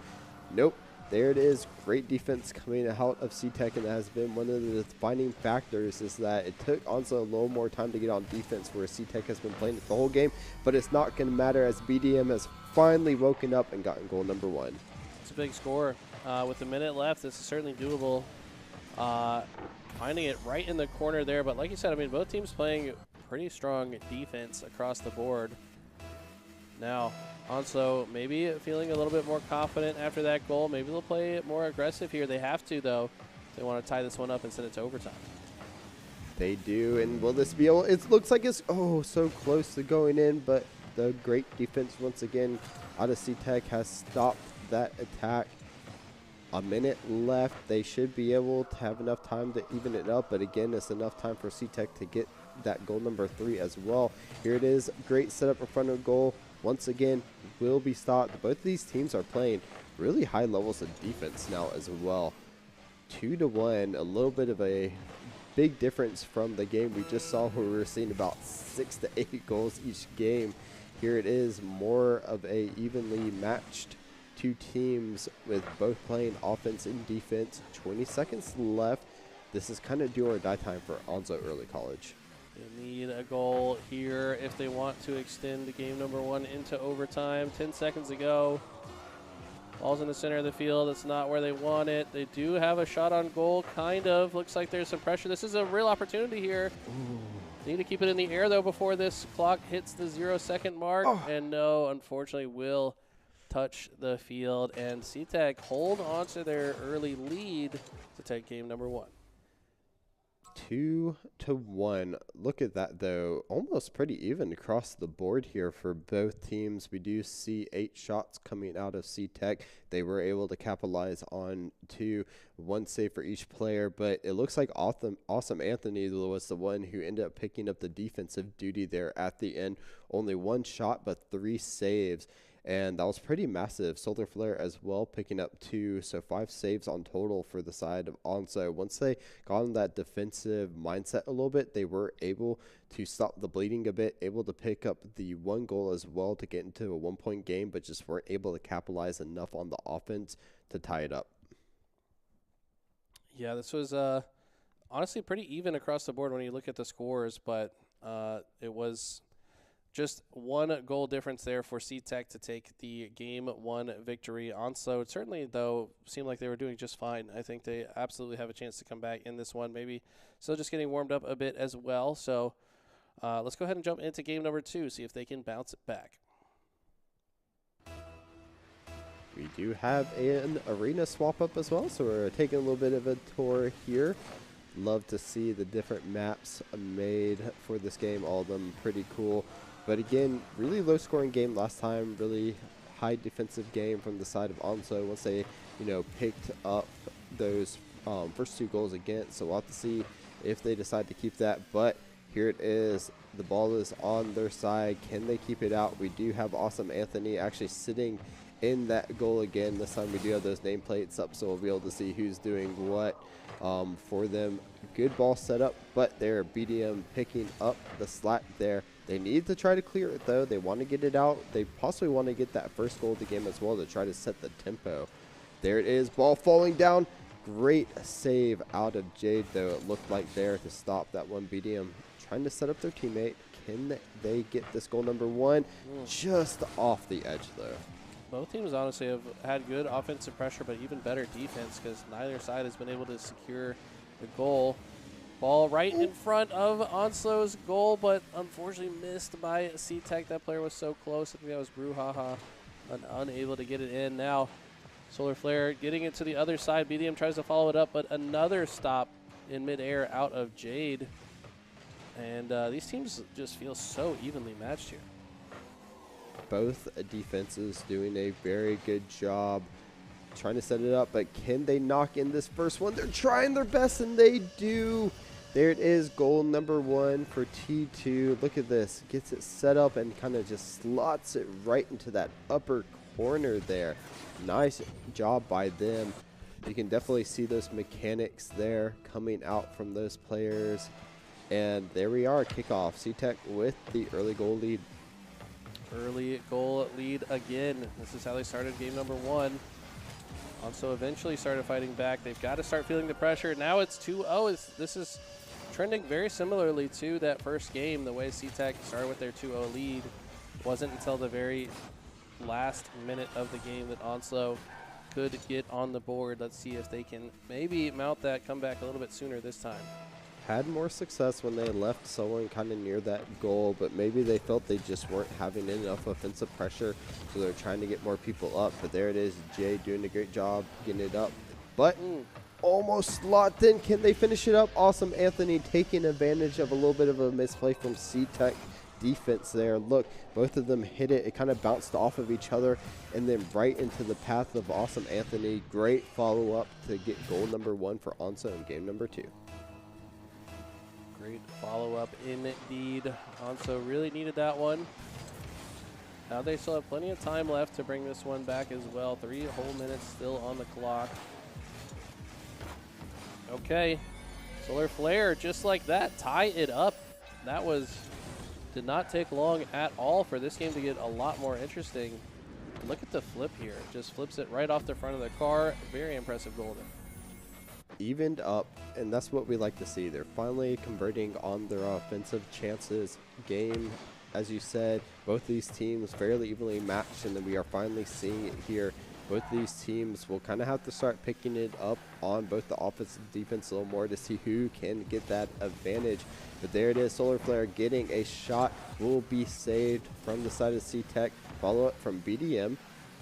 Nope. There it is. Great defense coming out of C-Tech, and that has been one of the defining factors, is that it took Onslow a little more time to get on defense, where C-Tech has been playing it the whole game, but it's not going to matter as BDM has finally woken up and gotten goal number 1. It's a big score. With a minute left, this is certainly doable. Finding it right in the corner there, but like you said, I mean, both teams playing pretty strong defense across the board. Now, Onslow maybe feeling a little bit more confident after that goal. Maybe they'll play more aggressive here. They have to, though. They want to tie this one up and send it to overtime. They do, and will this be able? It looks like it's so close to going in, but the great defense once again out of C-Tech has stopped that attack. A minute left. They should be able to have enough time to even it up, but again, it's enough time for C-Tech to get that goal number 3 as well. Here it is. Great setup in front of goal. Once again, will be stopped. Both of these teams are playing really high levels of defense now as well. 2-1, a little bit of a big difference from the game we just saw, where we were seeing about 6 to 8 goals each game. Here it is, more of a evenly matched two teams with both playing offense and defense. 20 seconds left. This is kind of do or die time for Onslow Early College. They need a goal here if they want to extend game number 1 into overtime. 10 seconds to go. Ball's in the center of the field. It's not where they want it. They do have a shot on goal, kind of. Looks like there's some pressure. This is a real opportunity here. Need to keep it in the air, though, before this clock hits the 0-second mark. And no, unfortunately, will touch the field. And C-Tech hold on to their early lead to take game number 1. 2-1. Look at that, though. Almost pretty even across the board here for both teams. We do see 8 shots coming out of C-Tech. They were able to capitalize on 2, 1 save for each player, but it looks like Awesome Anthony was the one who ended up picking up the defensive duty there at the end. Only 1 shot, but 3 saves. And that was pretty massive. Solar Flare as well, picking up 2, so 5 saves on total for the side of Onslow. Once they got in that defensive mindset a little bit, they were able to stop the bleeding a bit, able to pick up the 1 goal as well to get into a 1-point game, but just weren't able to capitalize enough on the offense to tie it up. Yeah, this was honestly pretty even across the board when you look at the scores, but it was just 1 goal difference there for C-Tech to take the game 1 victory. Onslow certainly, though, seemed like they were doing just fine. I think they absolutely have a chance to come back in this one. Maybe still just getting warmed up a bit as well. So let's go ahead and jump into game number 2, see if they can bounce it back. We do have an arena swap up as well, so we're taking a little bit of a tour here. Love to see the different maps made for this game, all of them pretty cool. But again, really low-scoring game last time, really high defensive game from the side of Onslow once they, picked up those first 2 goals against. So we'll have to see if they decide to keep that. But here it is. The ball is on their side. Can they keep it out? We do have Awesome Anthony actually sitting in that goal again. This time we do have those nameplates up, so we'll be able to see who's doing what for them. Good ball setup, but they're BDM picking up the slack there. They need to try to clear it, though. They want to get it out. They possibly want to get that first goal of the game as well to try to set the tempo. There it is. Ball falling down. Great save out of Jade, though. It looked like there to stop that one. BDM trying to set up their teammate. Can they get this goal number 1? Just off the edge, though. Both teams honestly have had good offensive pressure, but even better defense, because neither side has been able to secure the goal. Ball right in front of Onslow's goal, but unfortunately missed by C-Tech. That player was so close. I think that was Brouhaha, unable to get it in. Now, Solar Flare getting it to the other side. BDM tries to follow it up, but another stop in midair out of Jade. And these teams just feel so evenly matched here. Both defenses doing a very good job trying to set it up, but can they knock in this first one? They're trying their best, and they do. There it is, goal number 1 for T2. Look at this, gets it set up and kind of just slots it right into that upper corner there. Nice job by them. You can definitely see those mechanics there coming out from those players. And there we are, kickoff. C-Tech with the early goal lead. Early goal lead again. This is how they started game number 1. Also eventually started fighting back. They've got to start feeling the pressure. Now it's 2-0. This is trending very similarly to that first game. The way C-Tech started with their 2-0 lead. It wasn't until the very last minute of the game that Onslow could get on the board. Let's see if they can maybe mount that comeback a little bit sooner this time. Had more success when they left someone kind of near that goal, but maybe they felt they just weren't having enough offensive pressure, so they're trying to get more people up. But there it is, Jay doing a great job getting it up, but almost locked in. Can they finish it up? Awesome. Anthony taking advantage of a little bit of a misplay from C-Tech defense there. Look, both of them hit it. It kind of bounced off of each other and then right into the path of Awesome Anthony. Great follow-up to get goal number 1 for Onso in game number 2. Great follow-up indeed. Onso really needed that one. Now they still have plenty of time left to bring this one back as well. 3 whole minutes still on the clock. Okay, Solar Flare just like that, tie it up. That did not take long at all for this game to get a lot more interesting. Look at the flip here. Just flips it right off the front of the car. Very impressive goal there. Evened up, and that's what we like to see. They're finally converting on their offensive chances. Game, as you said, both these teams fairly evenly matched, and then we are finally seeing it here. Both of these teams will kind of have to start picking it up on both the offense and defense a little more to see who can get that advantage. But there it is, Solar Flare getting a shot, will be saved from the side of C-Tech. Follow up from BDM,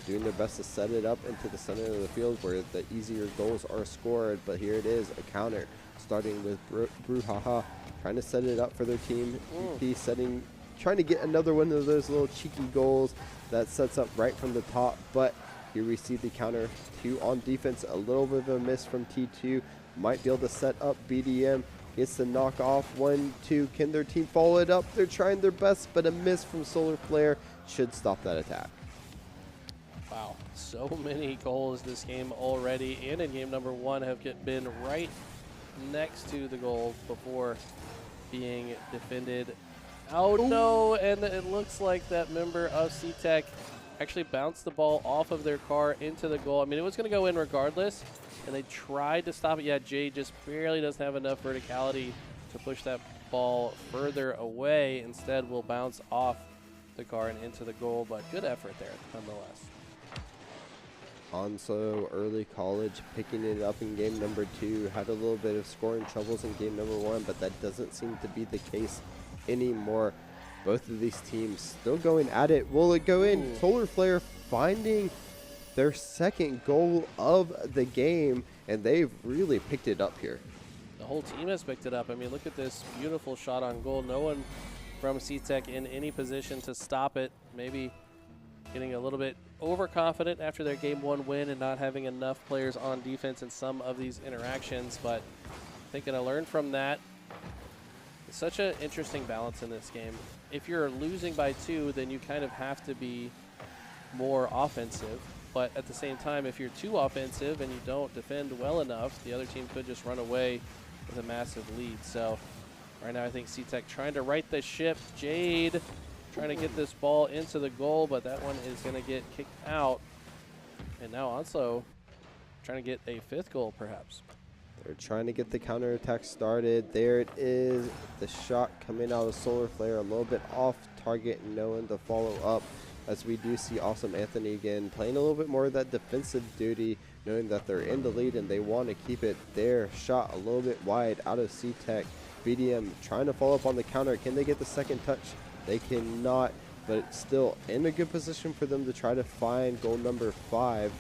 doing their best to set it up into the center of the field where the easier goals are scored. But here it is, a counter starting with Bruhaha, trying to set it up for their team. Trying to get another one of those little cheeky goals that sets up right from the top. But here we see the counter 2 on defense. A little bit of a miss from T2. Might be able to set up BDM. Gets the knock off. 1-2. Can their team follow it up? They're trying their best, but a miss from Solar Flare should stop that attack. Wow, so many goals this game already, and in game number 1 have been right next to the goal before being defended. Oh no, and it looks like that member of C-Tech actually bounced the ball off of their car into the goal. I mean, it was going to go in regardless, and they tried to stop it. Yeah, Jay just barely doesn't have enough verticality to push that ball further away. Instead, will bounce off the car and into the goal, but good effort there nonetheless. Onso, early college, picking it up in game number 2. Had a little bit of scoring troubles in game number 1, but that doesn't seem to be the case anymore. Both of these teams still going at it. Will it go in? Solar Flare finding their second goal of the game, and they've really picked it up here. The whole team has picked it up. I mean, look at this beautiful shot on goal. No one from C-Tech in any position to stop it. Maybe getting a little bit overconfident after their game 1 win and not having enough players on defense in some of these interactions, but I think gonna learn from that. It's such an interesting balance in this game. If you're losing by 2, then you kind of have to be more offensive, but at the same time, if you're too offensive and you don't defend well enough, the other team could just run away with a massive lead. So right now I think C-Tech trying to right the ship. Jade trying to get this ball into the goal, but that one is going to get kicked out. And now also trying to get a 5th goal, perhaps. They're trying to get the counterattack started. There it is. The shot coming out of Solar Flare, a little bit off target, no one to follow up. As we do see Awesome Anthony again playing a little bit more of that defensive duty, knowing that they're in the lead and they want to keep it there. Shot a little bit wide out of C-Tech. BDM trying to follow up on the counter. Can they get the second touch? They cannot, but it's still in a good position for them to try to find goal number 5.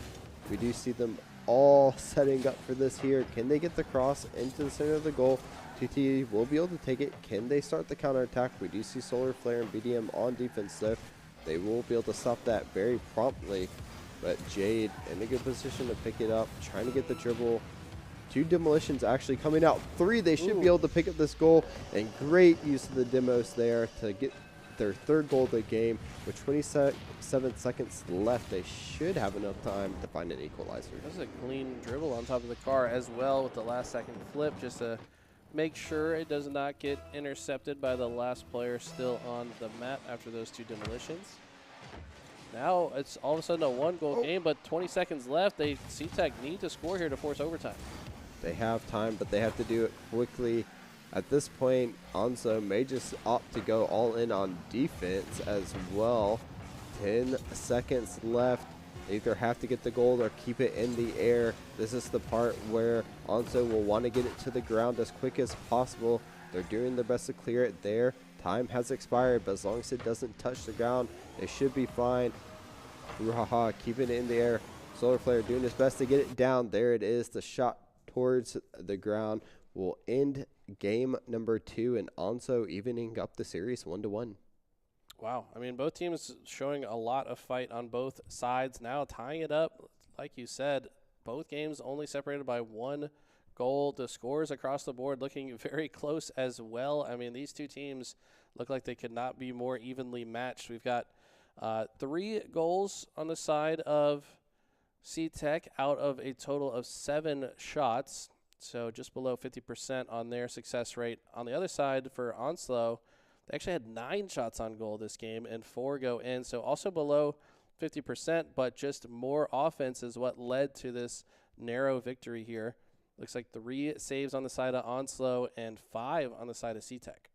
We do see them all setting up for this here. Can they get the cross into the center of the goal? TT will be able to take it. Can they start the counterattack? We do see Solar Flare and BDM on defense though. They will be able to stop that very promptly, but Jade in a good position to pick it up, trying to get the dribble. 2 demolitions actually coming out. 3, they should be able to pick up this goal, and great use of the demos there to get their 3rd goal of the game. With 27 seconds left, they should have enough time to find an equalizer. That's a clean dribble on top of the car as well with the last second flip, just to make sure it does not get intercepted by the last player still on the mat after those 2 demolitions. Now it's all of a sudden a 1-goal game, but 20 seconds left. C-Tech need to score here to force overtime. They have time, but they have to do it quickly. At this point, Onso may just opt to go all in on defense as well. 10 seconds left. They either have to get the goal or keep it in the air. This is the part where Onso will want to get it to the ground as quick as possible. They're doing their best to clear it there. Time has expired, but as long as it doesn't touch the ground, they should be fine. Ruhaha keeping it in the air. Solar Flare doing his best to get it down. There it is. The shot towards the ground will end game number 2, and Onso evening up the series 1-1. Wow. I mean, both teams showing a lot of fight on both sides. Now tying it up, like you said, both games only separated by 1 goal. The scores across the board looking very close as well. I mean, these 2 teams look like they could not be more evenly matched. We've got 3 goals on the side of C-Tech out of a total of 7 shots, so just below 50% on their success rate. On the other side for Onslow, they actually had 9 shots on goal this game and 4 go in, so also below 50%, but just more offense is what led to this narrow victory here. Looks like 3 saves on the side of Onslow and 5 on the side of C-Tech.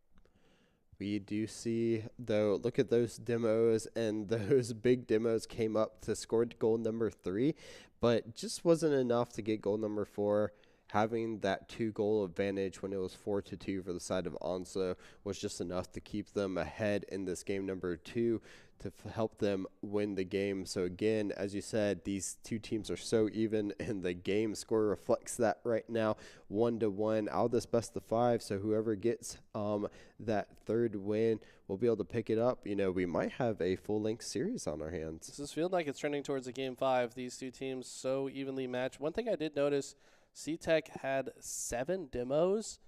We do see, though, look at those demos, and those big demos came up to score goal number 3, but just wasn't enough to get goal number 4. Having that 2-goal advantage when it was 4-2 for the side of Onslow was just enough to keep them ahead in this game number 2 to help them win the game. So again, as you said, these 2 teams are so even, and the game score reflects that right now, 1-1 out of this best of 5. So whoever gets that 3rd win will be able to pick it up. You know, we might have a full-length series on our hands. This is feeling like it's trending towards a game 5. These 2 teams so evenly matched. One thing I did notice, C-Tech had 7 demos.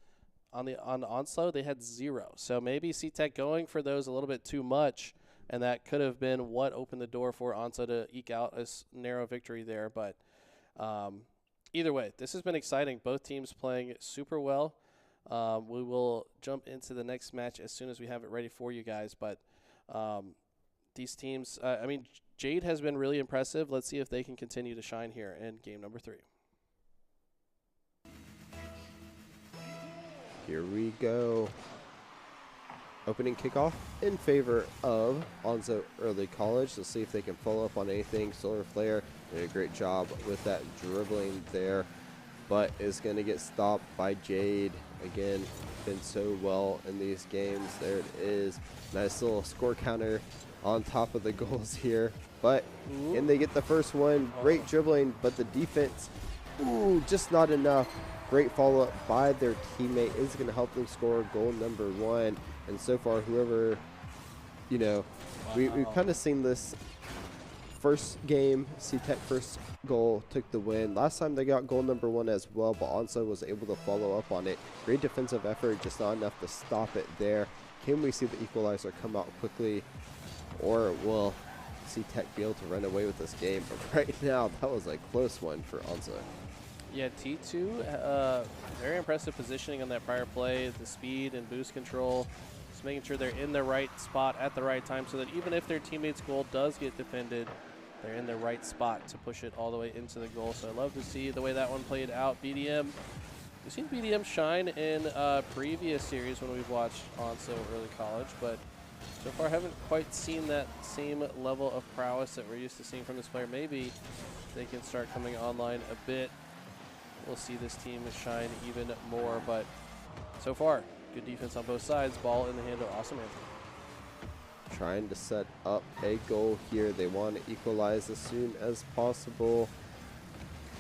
On Onslow, they had 0. So maybe C-Tech going for those a little bit too much, and that could have been what opened the door for Onslow to eke out a narrow victory there. But either way, this has been exciting. Both teams playing super well. We will jump into the next match as soon as we have it ready for you guys. But these teams, I mean, Jade has been really impressive. Let's see if they can continue to shine here in game number 3. Here we go. Opening kickoff in favor of Onso Early College. Let's see if they can follow up on anything. Solar Flare did a great job with that dribbling there, but is going to get stopped by Jade. Again, been so well in these games. There it is. Nice little score counter on top of the goals here. But can they get the first one? Great dribbling, but the defense, just not enough. Great follow-up by their teammate is going to help them score goal number 1. And so far, whoever, you know, we've kind of seen this first game, C-Tech first goal took the win. Last time they got goal number 1 as well, but Onso was able to follow up on it. Great defensive effort, just not enough to stop it there. Can we see the equalizer come out quickly, or will C-Tech be able to run away with this game? But right now, that was a close one for Onso. Yeah, T2, very impressive positioning on that prior play, the speed and boost control, just making sure they're in the right spot at the right time so that even if their teammate's goal does get defended, they're in the right spot to push it all the way into the goal. So I love to see the way that one played out. BDM, we've seen BDM shine in previous series when we've watched Onso Early College, but so far haven't quite seen that same level of prowess that we're used to seeing from this player. Maybe they can start coming online a bit. We'll see this team shine even more, but so far, good defense on both sides. Ball in the hand of Awesome Anthony. Trying to set up a goal here. They want to equalize as soon as possible.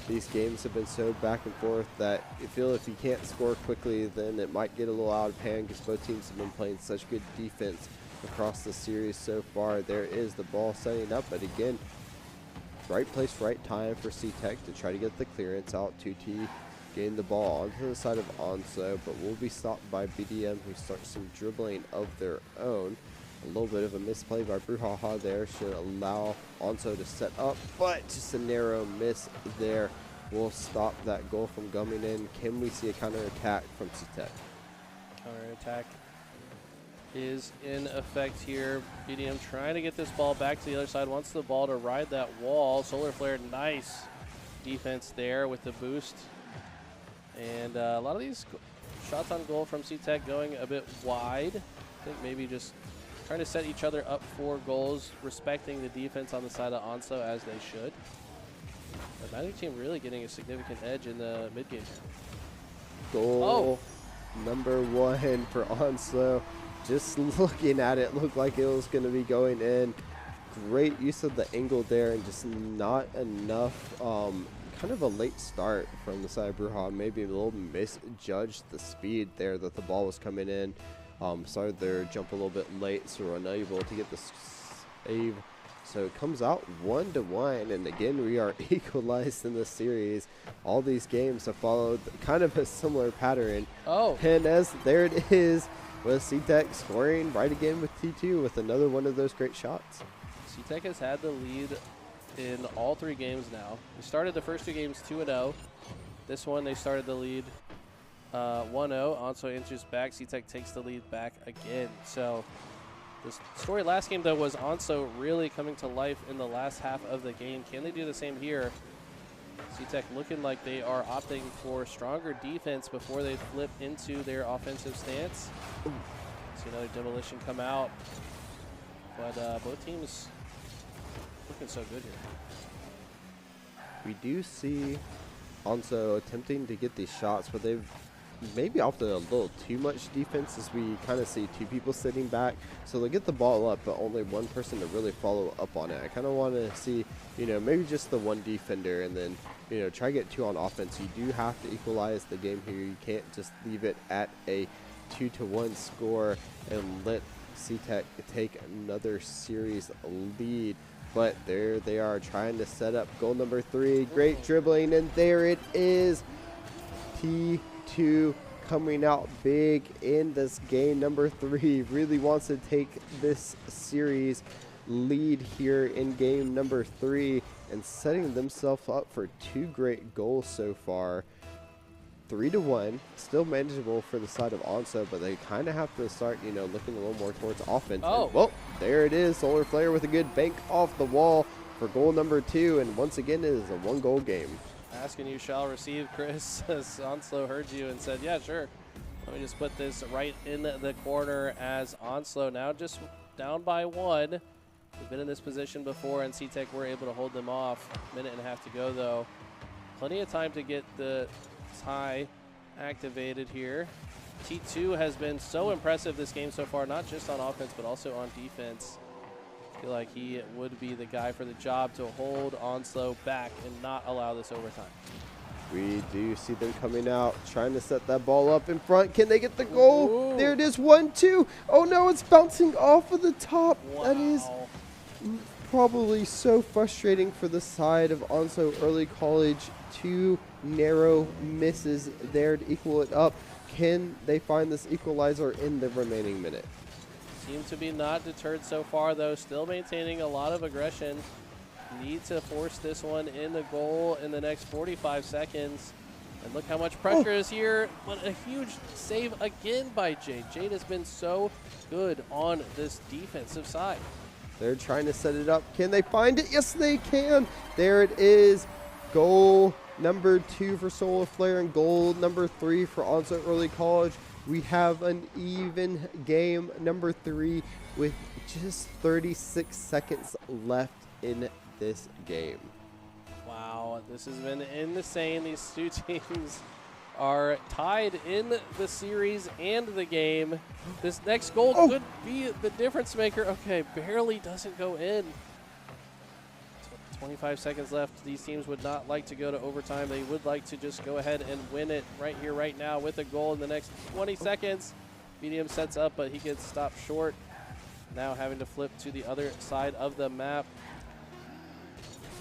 These games have been so back and forth that you feel if you can't score quickly, then it might get a little out of hand because both teams have been playing such good defense across the series so far. There is the ball setting up, but again, right place, right time for C-Tech to try to get the clearance out. 2T gain the ball onto the side of Onso, but will be stopped by BDM, who starts some dribbling of their own. A little bit of a misplay by Brouhaha there should allow Onso to set up, but just a narrow miss there will stop that goal from coming in. Can we see a counterattack from CTEC? Counterattack is in effect here. BDM trying to get this ball back to the other side. Wants the ball to ride that wall. Solar Flare, nice defense there with the boost. And a lot of these shots on goal from CTEC going a bit wide. I think maybe just trying to set each other up for goals, respecting the defense on the side of Onso as they should. The Magic team really getting a significant edge in the mid-game. Goal number 1 for Onso. Just looking at it, looked like it was going to be going in. Great use of the angle there, and just not enough. Kind of a late start from the side of Brouhaha. Maybe a little misjudged the speed there that the ball was coming in. Started their jump a little bit late, so we're unable to get the save. So it comes out 1-1, and again we are equalized in this series. All these games have followed kind of a similar pattern. And as there it is, with CTEC scoring right again with T2 with another one of those great shots. CTEC has had the lead in all 3 games now. We started the first 2 games 2-0. This one they started the lead 1-0. Onso enters back. CTEC takes the lead back again. So the story last game, though, was Onso really coming to life in the last half of the game. Can they do the same here? CTEC looking like they are opting for stronger defense before they flip into their offensive stance. See another demolition come out. But both teams looking so good here. We do see Onso attempting to get these shots, but they've maybe opted a little too much defense, as we kind of see 2 people sitting back. So they get the ball up, but only 1 person to really follow up on it. I kind of want to see, maybe just the 1 defender, and then, try to get 2 on offense. You do have to equalize the game here. You can't just leave it at a 2-1 score and let CTEC take another series lead. But there they are trying to set up goal number 3. Great dribbling, and there it is. T2 coming out big in this game. Number 3 really wants to take this series lead here in game number 3 and setting themselves up for 2 great goals so far. 3-1, still manageable for the side of Onso, but they kind of have to start, looking a little more towards offense. And, well, there it is. Solar Flare with a good bank off the wall for goal number 2, and once again it is a 1-goal game. Asking you shall receive, Chris, as Onslow heard you and said, yeah, sure. Let me just put this right in the corner as Onslow now just down by 1. We've been in this position before, and CTEC were able to hold them off. 1.5 minutes to go, though. Plenty of time to get the tie activated here. T2 has been so impressive this game so far, not just on offense, but also on defense. I feel like he would be the guy for the job to hold Onslow back and not allow this overtime. We do see them coming out, trying to set that ball up in front. Can they get the goal? Ooh. There it is, 1-2. Oh no, it's bouncing off of the top. Wow. That is probably so frustrating for the side of Onso Early College. 2 narrow misses there to equal it up. Can they find this equalizer in the remaining minute? Seem to be not deterred so far, though. Still maintaining a lot of aggression. Need to force this one in the goal in the next 45 seconds. And look how much pressure is here. But a huge save again by Jade. Jade has been so good on this defensive side. They're trying to set it up. Can they find it? Yes, they can. There it is. Goal number 2 for Solar Flare and goal number 3 for Onso Early College. We have an even game, number 3, with just 36 seconds left in this game. Wow, this has been insane. These 2 teams are tied in the series and the game. This next goal could be the difference maker. Okay, barely doesn't go in. 25 seconds left. These teams would not like to go to overtime. They would like to just go ahead and win it right here, right now, with a goal in the next 20 seconds. BDM sets up, but he gets stopped short. Now having to flip to the other side of the map.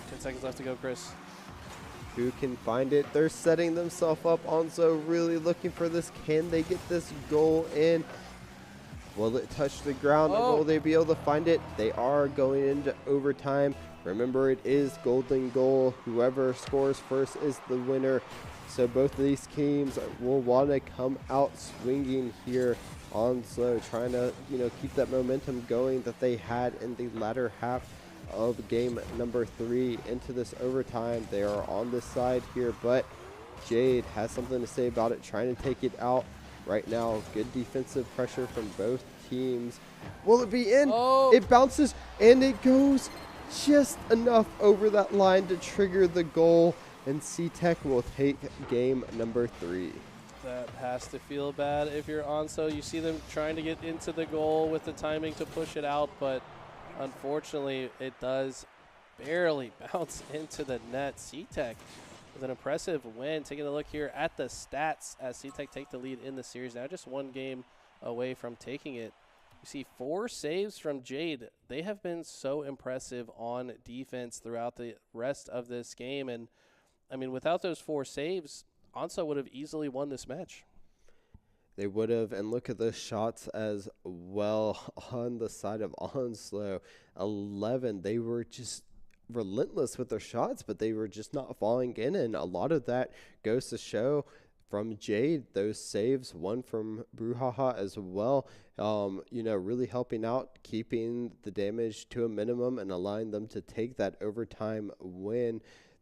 10 seconds left to go, Chris. Who can find it? They're setting themselves up. Onso really looking for this. Can they get this goal in? Will it touch the ground, or will they be able to find it? They are going into overtime. Remember, it is golden goal. Whoever scores first is the winner. So both of these teams will want to come out swinging here. Onso trying to, keep that momentum going that they had in the latter half of game number 3 into this overtime. They are on this side here, but Jade has something to say about it, trying to take it out right now. Good defensive pressure from both teams. Will it be in? It bounces and it goes just enough over that line to trigger the goal, and C-Tech will take game number 3. That has to feel bad if you're Onso. You see them trying to get into the goal with the timing to push it out, but unfortunately it does barely bounce into the net. C-Tech with an impressive win. Taking a look here at the stats as C-Tech take the lead in the series. Now just one game away from taking it. You see 4 saves from Jade. They have been so impressive on defense throughout the rest of this game. And, I mean, without those 4 saves, Onso would have easily won this match. They would have, and look at the shots as well on the side of Onslow. 11, they were just relentless with their shots, but they were just not falling in, and a lot of that goes to show from Jade, those saves, one from Bruhaha as well, really helping out, keeping the damage to a minimum and allowing them to take that overtime win.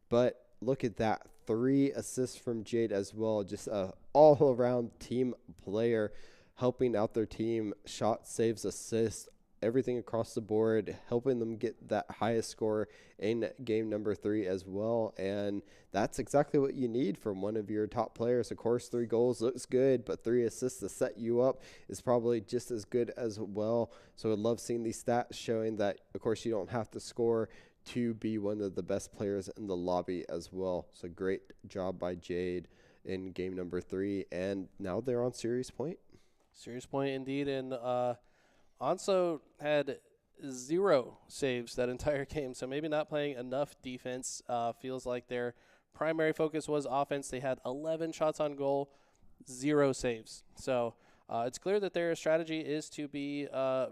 But look at that, 3 assists from Jade as well, just a all-around team player, helping out their team, shot, saves, assists, everything across the board, helping them get that highest score in game number 3 as well. And that's exactly what you need from one of your top players. Of course, 3 goals looks good, but 3 assists to set you up is probably just as good as well. So I love seeing these stats showing that, of course, you don't have to score to be one of the best players in the lobby as well. So great job by Jade in game number 3. And now they're on series point. Series point indeed. And Onso had 0 saves that entire game, so maybe not playing enough defense. Feels like their primary focus was offense. They had 11 shots on goal, 0 saves. So it's clear that their strategy is to be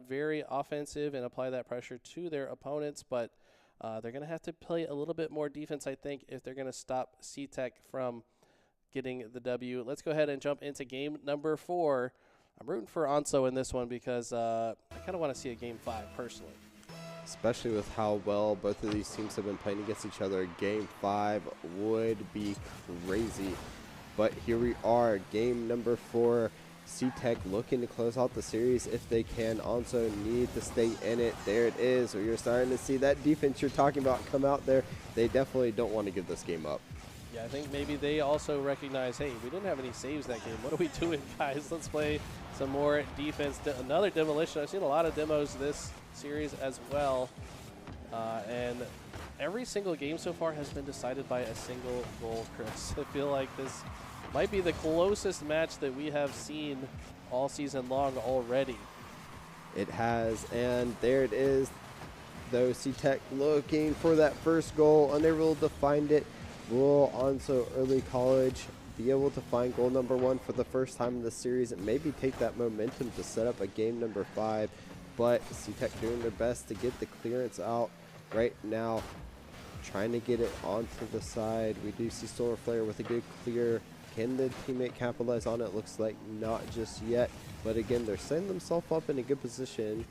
very offensive and apply that pressure to their opponents, but they're going to have to play a little bit more defense, I think, if they're going to stop C-Tech from getting the W. Let's go ahead and jump into game number 4. I'm rooting for Onso in this one because I kind of want to see a game 5 personally. Especially with how well both of these teams have been playing against each other. Game 5 would be crazy. But here we are, game number 4. C-Tech looking to close out the series if they can. Onso need to stay in it. There it is. You're starting to see that defense you're talking about come out there. They definitely don't want to give this game up. Yeah, I think maybe they also recognize, hey, we didn't have any saves that game. What are we doing, guys? Let's play some more defense. Another demolition. I've seen a lot of demos this series as well. And every single game so far has been decided by a single goal, Chris. I feel like this might be the closest match that we have seen all season long already. It has, and there it is. Though C-Tech looking for that first goal, unable to find it. Will Onso Early College be able to find goal number 1 for the first time in the series and maybe take that momentum to set up a game number 5? But C-Tech doing their best to get the clearance out right now, trying to get it onto the side. We do see Solar Flare with a good clear. Can the teammate capitalize on it? Looks like not just yet. But again, they're setting themselves up in a good position,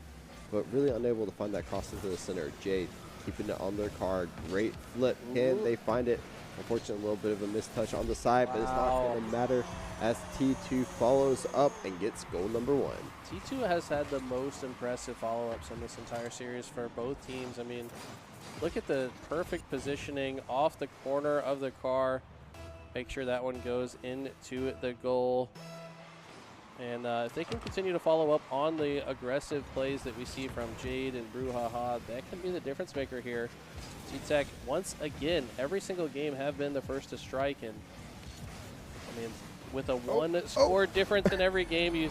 but really unable to find that cross into the center. Jade keeping it on their card. Great flip. Can they find it? Unfortunately, a little bit of a mistouch on the side, but it's not going to matter as T2 follows up and gets goal number 1. T2 has had the most impressive follow-ups in this entire series for both teams. I mean, look at the perfect positioning off the corner of the car. Make sure that one goes into the goal. And if they can continue to follow up on the aggressive plays that we see from Jade and Bruhaha, that can be the difference maker here. C-Tech, once again, every single game have been the first to strike. And, I mean, with a one-score difference in every game, you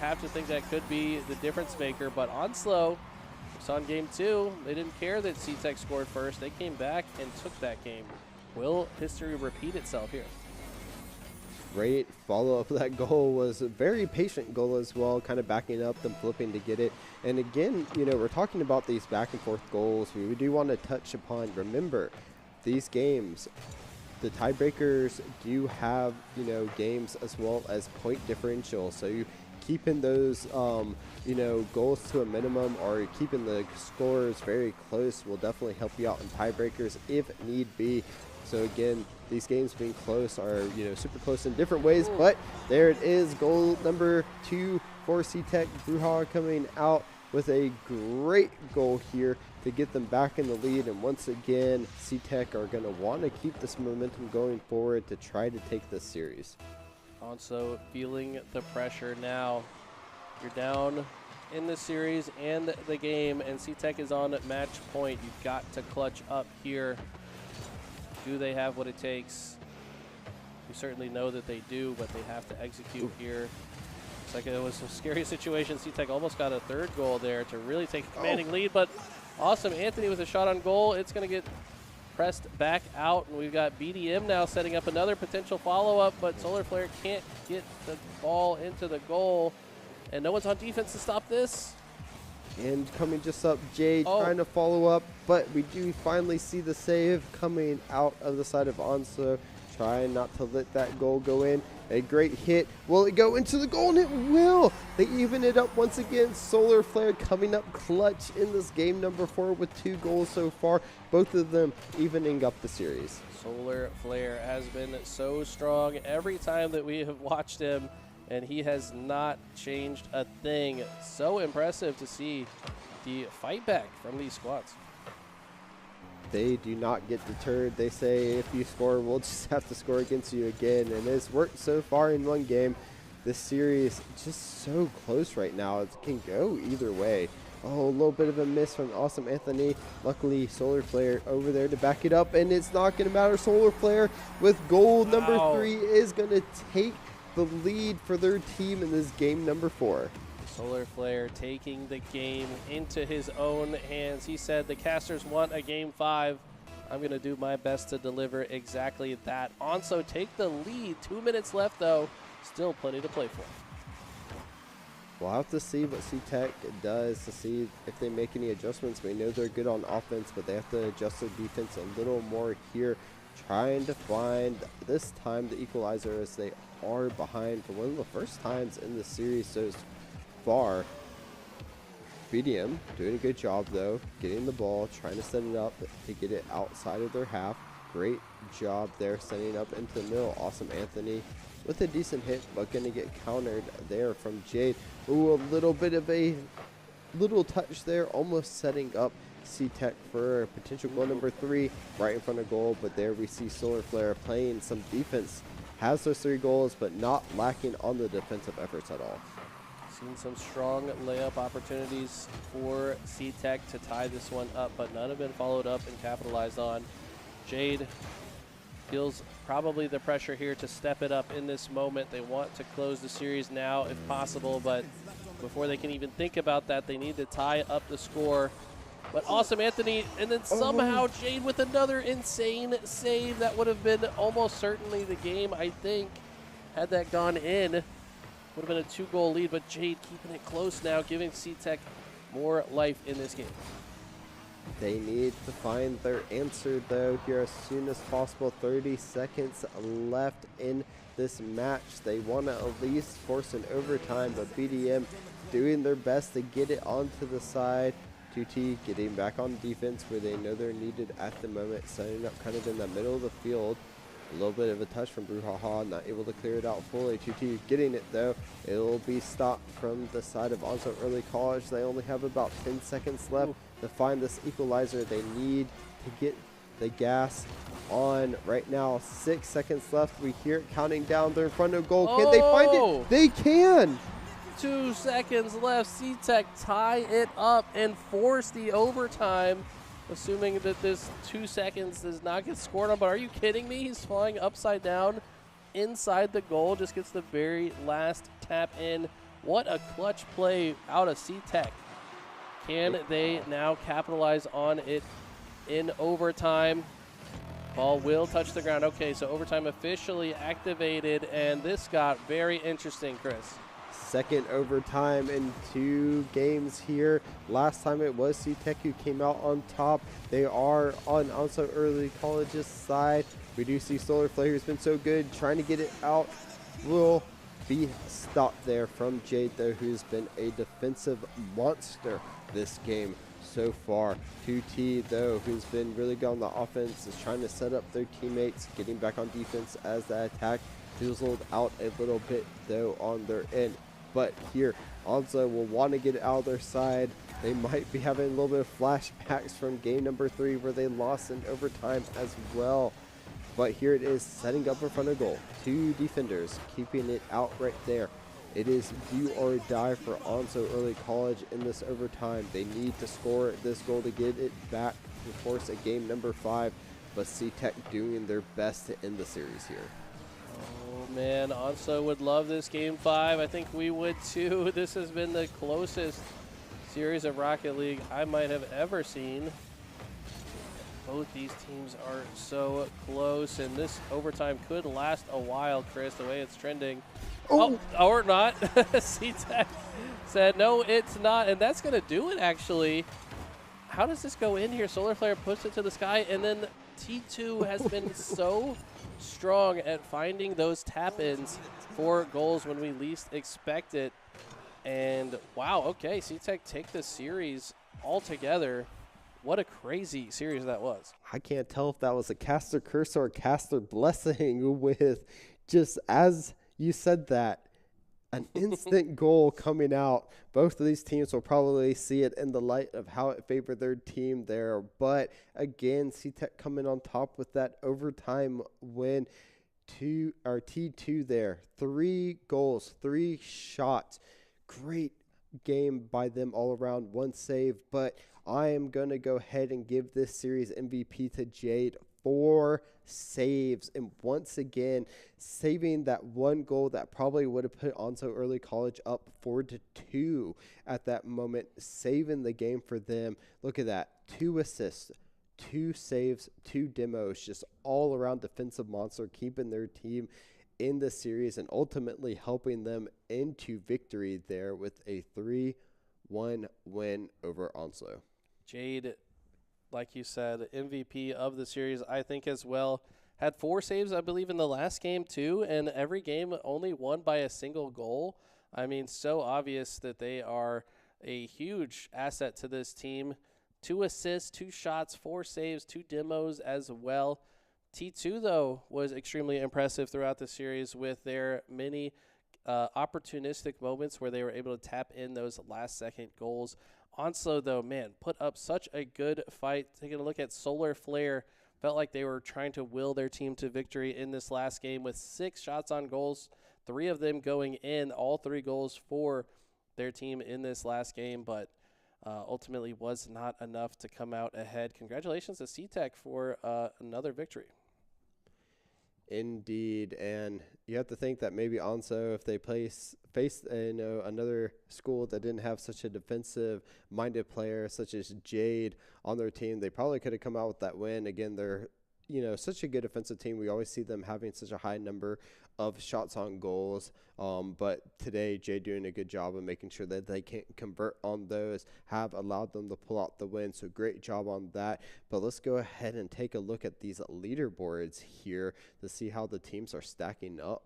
have to think that could be the difference maker. But Onslow, we saw in game 2, they didn't care that C-Tech scored first. They came back and took that game. Will history repeat itself here? Great follow-up. That goal was a very patient goal as well, kind of backing up, then flipping to get it. And again, you know, we're talking about these back and forth goals. We do want to touch upon, remember, these games, the tiebreakers do have, you know, games as well as point differential. So you keeping those, you know, goals to a minimum or keeping the scores very close will definitely help you out in tiebreakers if need be. So again, these games being close are, you know, super close in different ways, but there it is, goal number 2 for C-Tech. Bruja coming out with a great goal here to get them back in the lead. And once again, C-Tech are going to want to keep this momentum going forward to try to take this series. Also feeling the pressure now. You're down in the series and the game, and C-Tech is on match point. You've got to clutch up here. Do they have what it takes? We certainly know that they do, but they have to execute here. Looks like it was a scary situation. C-Tech almost got a third goal there to really take a commanding lead, but awesome. Anthony with a shot on goal. It's going to get pressed back out, and we've got BDM now setting up another potential follow-up, but Solar Flare can't get the ball into the goal, and no one's on defense to stop this. And coming just up, Jade trying to follow up, but we do finally see the save coming out of the side of Onso, trying not to let that goal go in. A great hit. Will it go into the goal? And it will. They even it up once again. Solar Flare coming up clutch in this game number 4 with 2 goals so far. Both of them evening up the series. Solar Flare has been so strong every time that we have watched him, and he has not changed a thing. So impressive to see the fight back from these squads. They do not get deterred. They say if you score, we'll just have to score against you again. And it's worked so far in one game. This series just so close right now. It can go either way. Oh, a little bit of a miss from Awesome Anthony. Luckily, Solar Flare over there to back it up, and it's not going to matter. Solar Flare with goal number 3 is going to take the lead for their team in this game number 4. Solar Flare taking the game into his own hands. He said the casters want a game 5. I'm going to do my best to deliver exactly that. Onso take the lead. 2 minutes left, though. Still plenty to play for. We'll have to see what C-Tech does to see if they make any adjustments. We know they're good on offense, but they have to adjust their defense a little more here, trying to find this time the equalizer as they are behind for one of the first times in the series so far. BDM doing a good job though, getting the ball, trying to set it up to get it outside of their half. Great job there setting up into the middle. Awesome Anthony with a decent hit, but going to get countered there from Jade. Ooh, a little bit of a little touch there, almost setting up C-Tech for potential goal number 3 right in front of goal. But there we see Solar Flare playing some defense, has those 3 goals, but not lacking on the defensive efforts at all. Seen some strong layup opportunities for C-Tech to tie this one up, but none have been followed up and capitalized on. Jade feels probably the pressure here to step it up in this moment. They want to close the series now if possible, but before they can even think about that, they need to tie up the score. But Awesome Anthony, and then somehow Jade with another insane save. That would have been almost certainly the game, I think, had that gone in. Would have been a 2-goal lead, but Jade keeping it close now, giving C-Tech more life in this game. They need to find their answer, though, here as soon as possible. 30 seconds left in this match. They want to at least force an overtime, but BDM doing their best to get it onto the side. 2T getting back on defense where they know they're needed at the moment, setting up kind of in the middle of the field. A little bit of a touch from Bruhaha, not able to clear it out fully. 2T getting it though. It'll be stopped from the side of Onso Early College. They only have about 10 seconds left to find this equalizer. They need to get the gas on right now. 6 seconds left. We hear it counting down. They're in front of goal. Can they find it? They can. 2 seconds left. C-Tech tie it up and force the overtime. Assuming that this 2 seconds does not get scored on, but are you kidding me? He's flying upside down inside the goal, just gets the very last tap in. What a clutch play out of C-Tech. Can they now capitalize on it in overtime? Ball will touch the ground. Okay, so overtime officially activated, and this got very interesting, Chris. Second overtime in 2 games here. Last time it was C-Tech who came out on top. They are on also Early College's side. We do see Solar Flare, who's been so good, trying to get it out. Will be stopped there from Jade, though, who's been a defensive monster this game so far. 2T, though, who's been really good on the offense, is trying to set up their teammates, getting back on defense as that attack fizzled out a little bit, though, on their end. But here, Onzo will want to get it out of their side. They might be having a little bit of flashbacks from game number 3 where they lost in overtime as well. But here it is, setting up in front of goal. 2 defenders keeping it out right there. It is do or die for Onzo Early College in this overtime. They need to score this goal to get it back to force a game number 5. But C-Tech doing their best to end the series here. Oh, man, Onso would love this Game 5. I think we would, too. This has been the closest series of Rocket League I might have ever seen. Both these teams are so close, and this overtime could last a while, Chris, the way it's trending. Oh, or not. C-Tech said, no, it's not, and that's going to do it, actually. How does this go in here? Solar Flare puts it to the sky, and then T2 has been so strong at finding those tap-ins for goals when we least expect it. And wow, okay, C-Tech take this series all together. What a crazy series that was. I can't tell if that was a caster curse or a caster blessing with just as you said that, an instant goal coming out. Both of these teams will probably see it in the light of how it favored their team there. But again, C-Tech coming on top with that overtime win. T2 there. 3 goals, 3 shots. Great game by them all around. 1 save. But I am going to go ahead and give this series MVP to Jade. 4 saves, and once again saving that 1 goal that probably would have put Onzo Early College up 4-2 at that moment, saving the game for them. Look at that, 2 assists, 2 saves, 2 demos, just all around defensive monster, keeping their team in the series and ultimately helping them into victory there with a 3-1 win over Onslow. Jade, like you said, MVP of the series, I think, as well. Had 4 saves, I believe, in the last game, too, and every game only won by a single goal. I mean, so obvious that they are a huge asset to this team. 2 assists, 2 shots, 4 saves, 2 demos as well. T2, though, was extremely impressive throughout the series with their many opportunistic moments where they were able to tap in those last-second goals. Onslow, though, man, put up such a good fight. Taking a look at Solar Flare, felt like they were trying to will their team to victory in this last game with 6 shots on goals, 3 of them going in, all 3 goals for their team in this last game, but ultimately was not enough to come out ahead. Congratulations to C-Tech for another victory. Indeed, and you have to think that maybe Onso, if they faced another school that didn't have such a defensive-minded player such as Jade on their team, they probably could have come out with that win. Again, they're such a good offensive team. We always see them having such a high number of shots on goals. But today, Jade doing a good job of making sure that they can't convert on those, have allowed them to pull out the win. So great job on that. But let's go ahead and take a look at these leaderboards here to see how the teams are stacking up.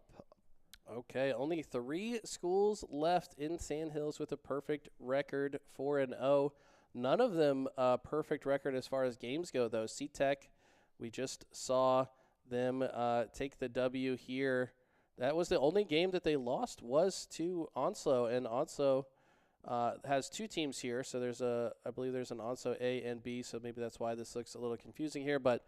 Okay, only 3 schools left in Sandhills with a perfect record, 4-0. None of them a perfect record as far as games go, though. C-Tech, we just saw them take the W here. That was the only game that they lost was to Onslow, and Onslow has 2 teams here. So I believe there's an Onslow A and B, so maybe that's why this looks a little confusing here. But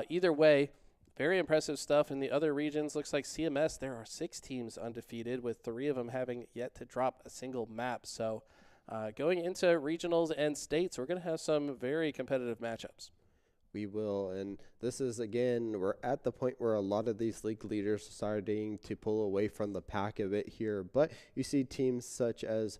either way, very impressive stuff. In the other regions, looks like CMS, there are 6 teams undefeated, with 3 of them having yet to drop a single map. So going into regionals and states, we're going to have some very competitive matchups. We will, and this is, again, we're at the point where a lot of these league leaders are starting to pull away from the pack a bit here. But you see teams such as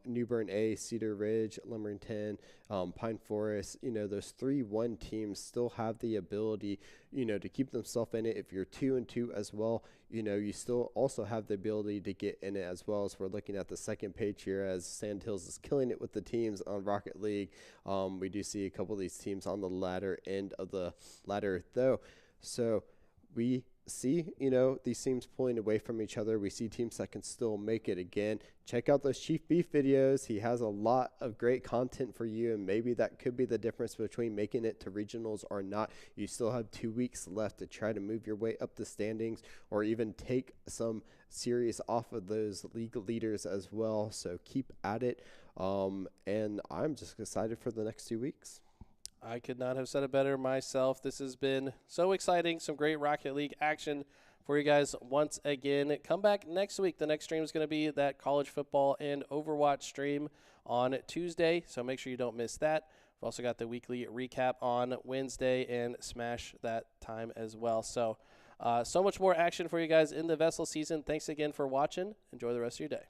New Bern A, Cedar Ridge, Lumberton, Pine Forest, those 3-1 teams still have the ability, to keep themselves in it. If you're 2-2 as well, you still also have the ability to get in it as well. As we're looking at the second page here, as Sandhills is killing it with the teams on Rocket League. We do see a couple of these teams on the latter end of the ladder, though. So we see, these teams pulling away from each other. We see teams that can still make it. Again, check out those Chief Beef videos. He has a lot of great content for you, and maybe that could be the difference between making it to regionals or not. You still have 2 weeks left to try to move your way up the standings, or even take some series off of those league leaders as well. So keep at it. And I'm just excited for the next 2 weeks. I could not have said it better myself. This has been so exciting. Some great Rocket League action for you guys once again. Come back next week. The next stream is going to be that college football and Overwatch stream on Tuesday, so make sure you don't miss that. We've also got the weekly recap on Wednesday, and smash that time as well. So much more action for you guys in the VESL season. Thanks again for watching. Enjoy the rest of your day.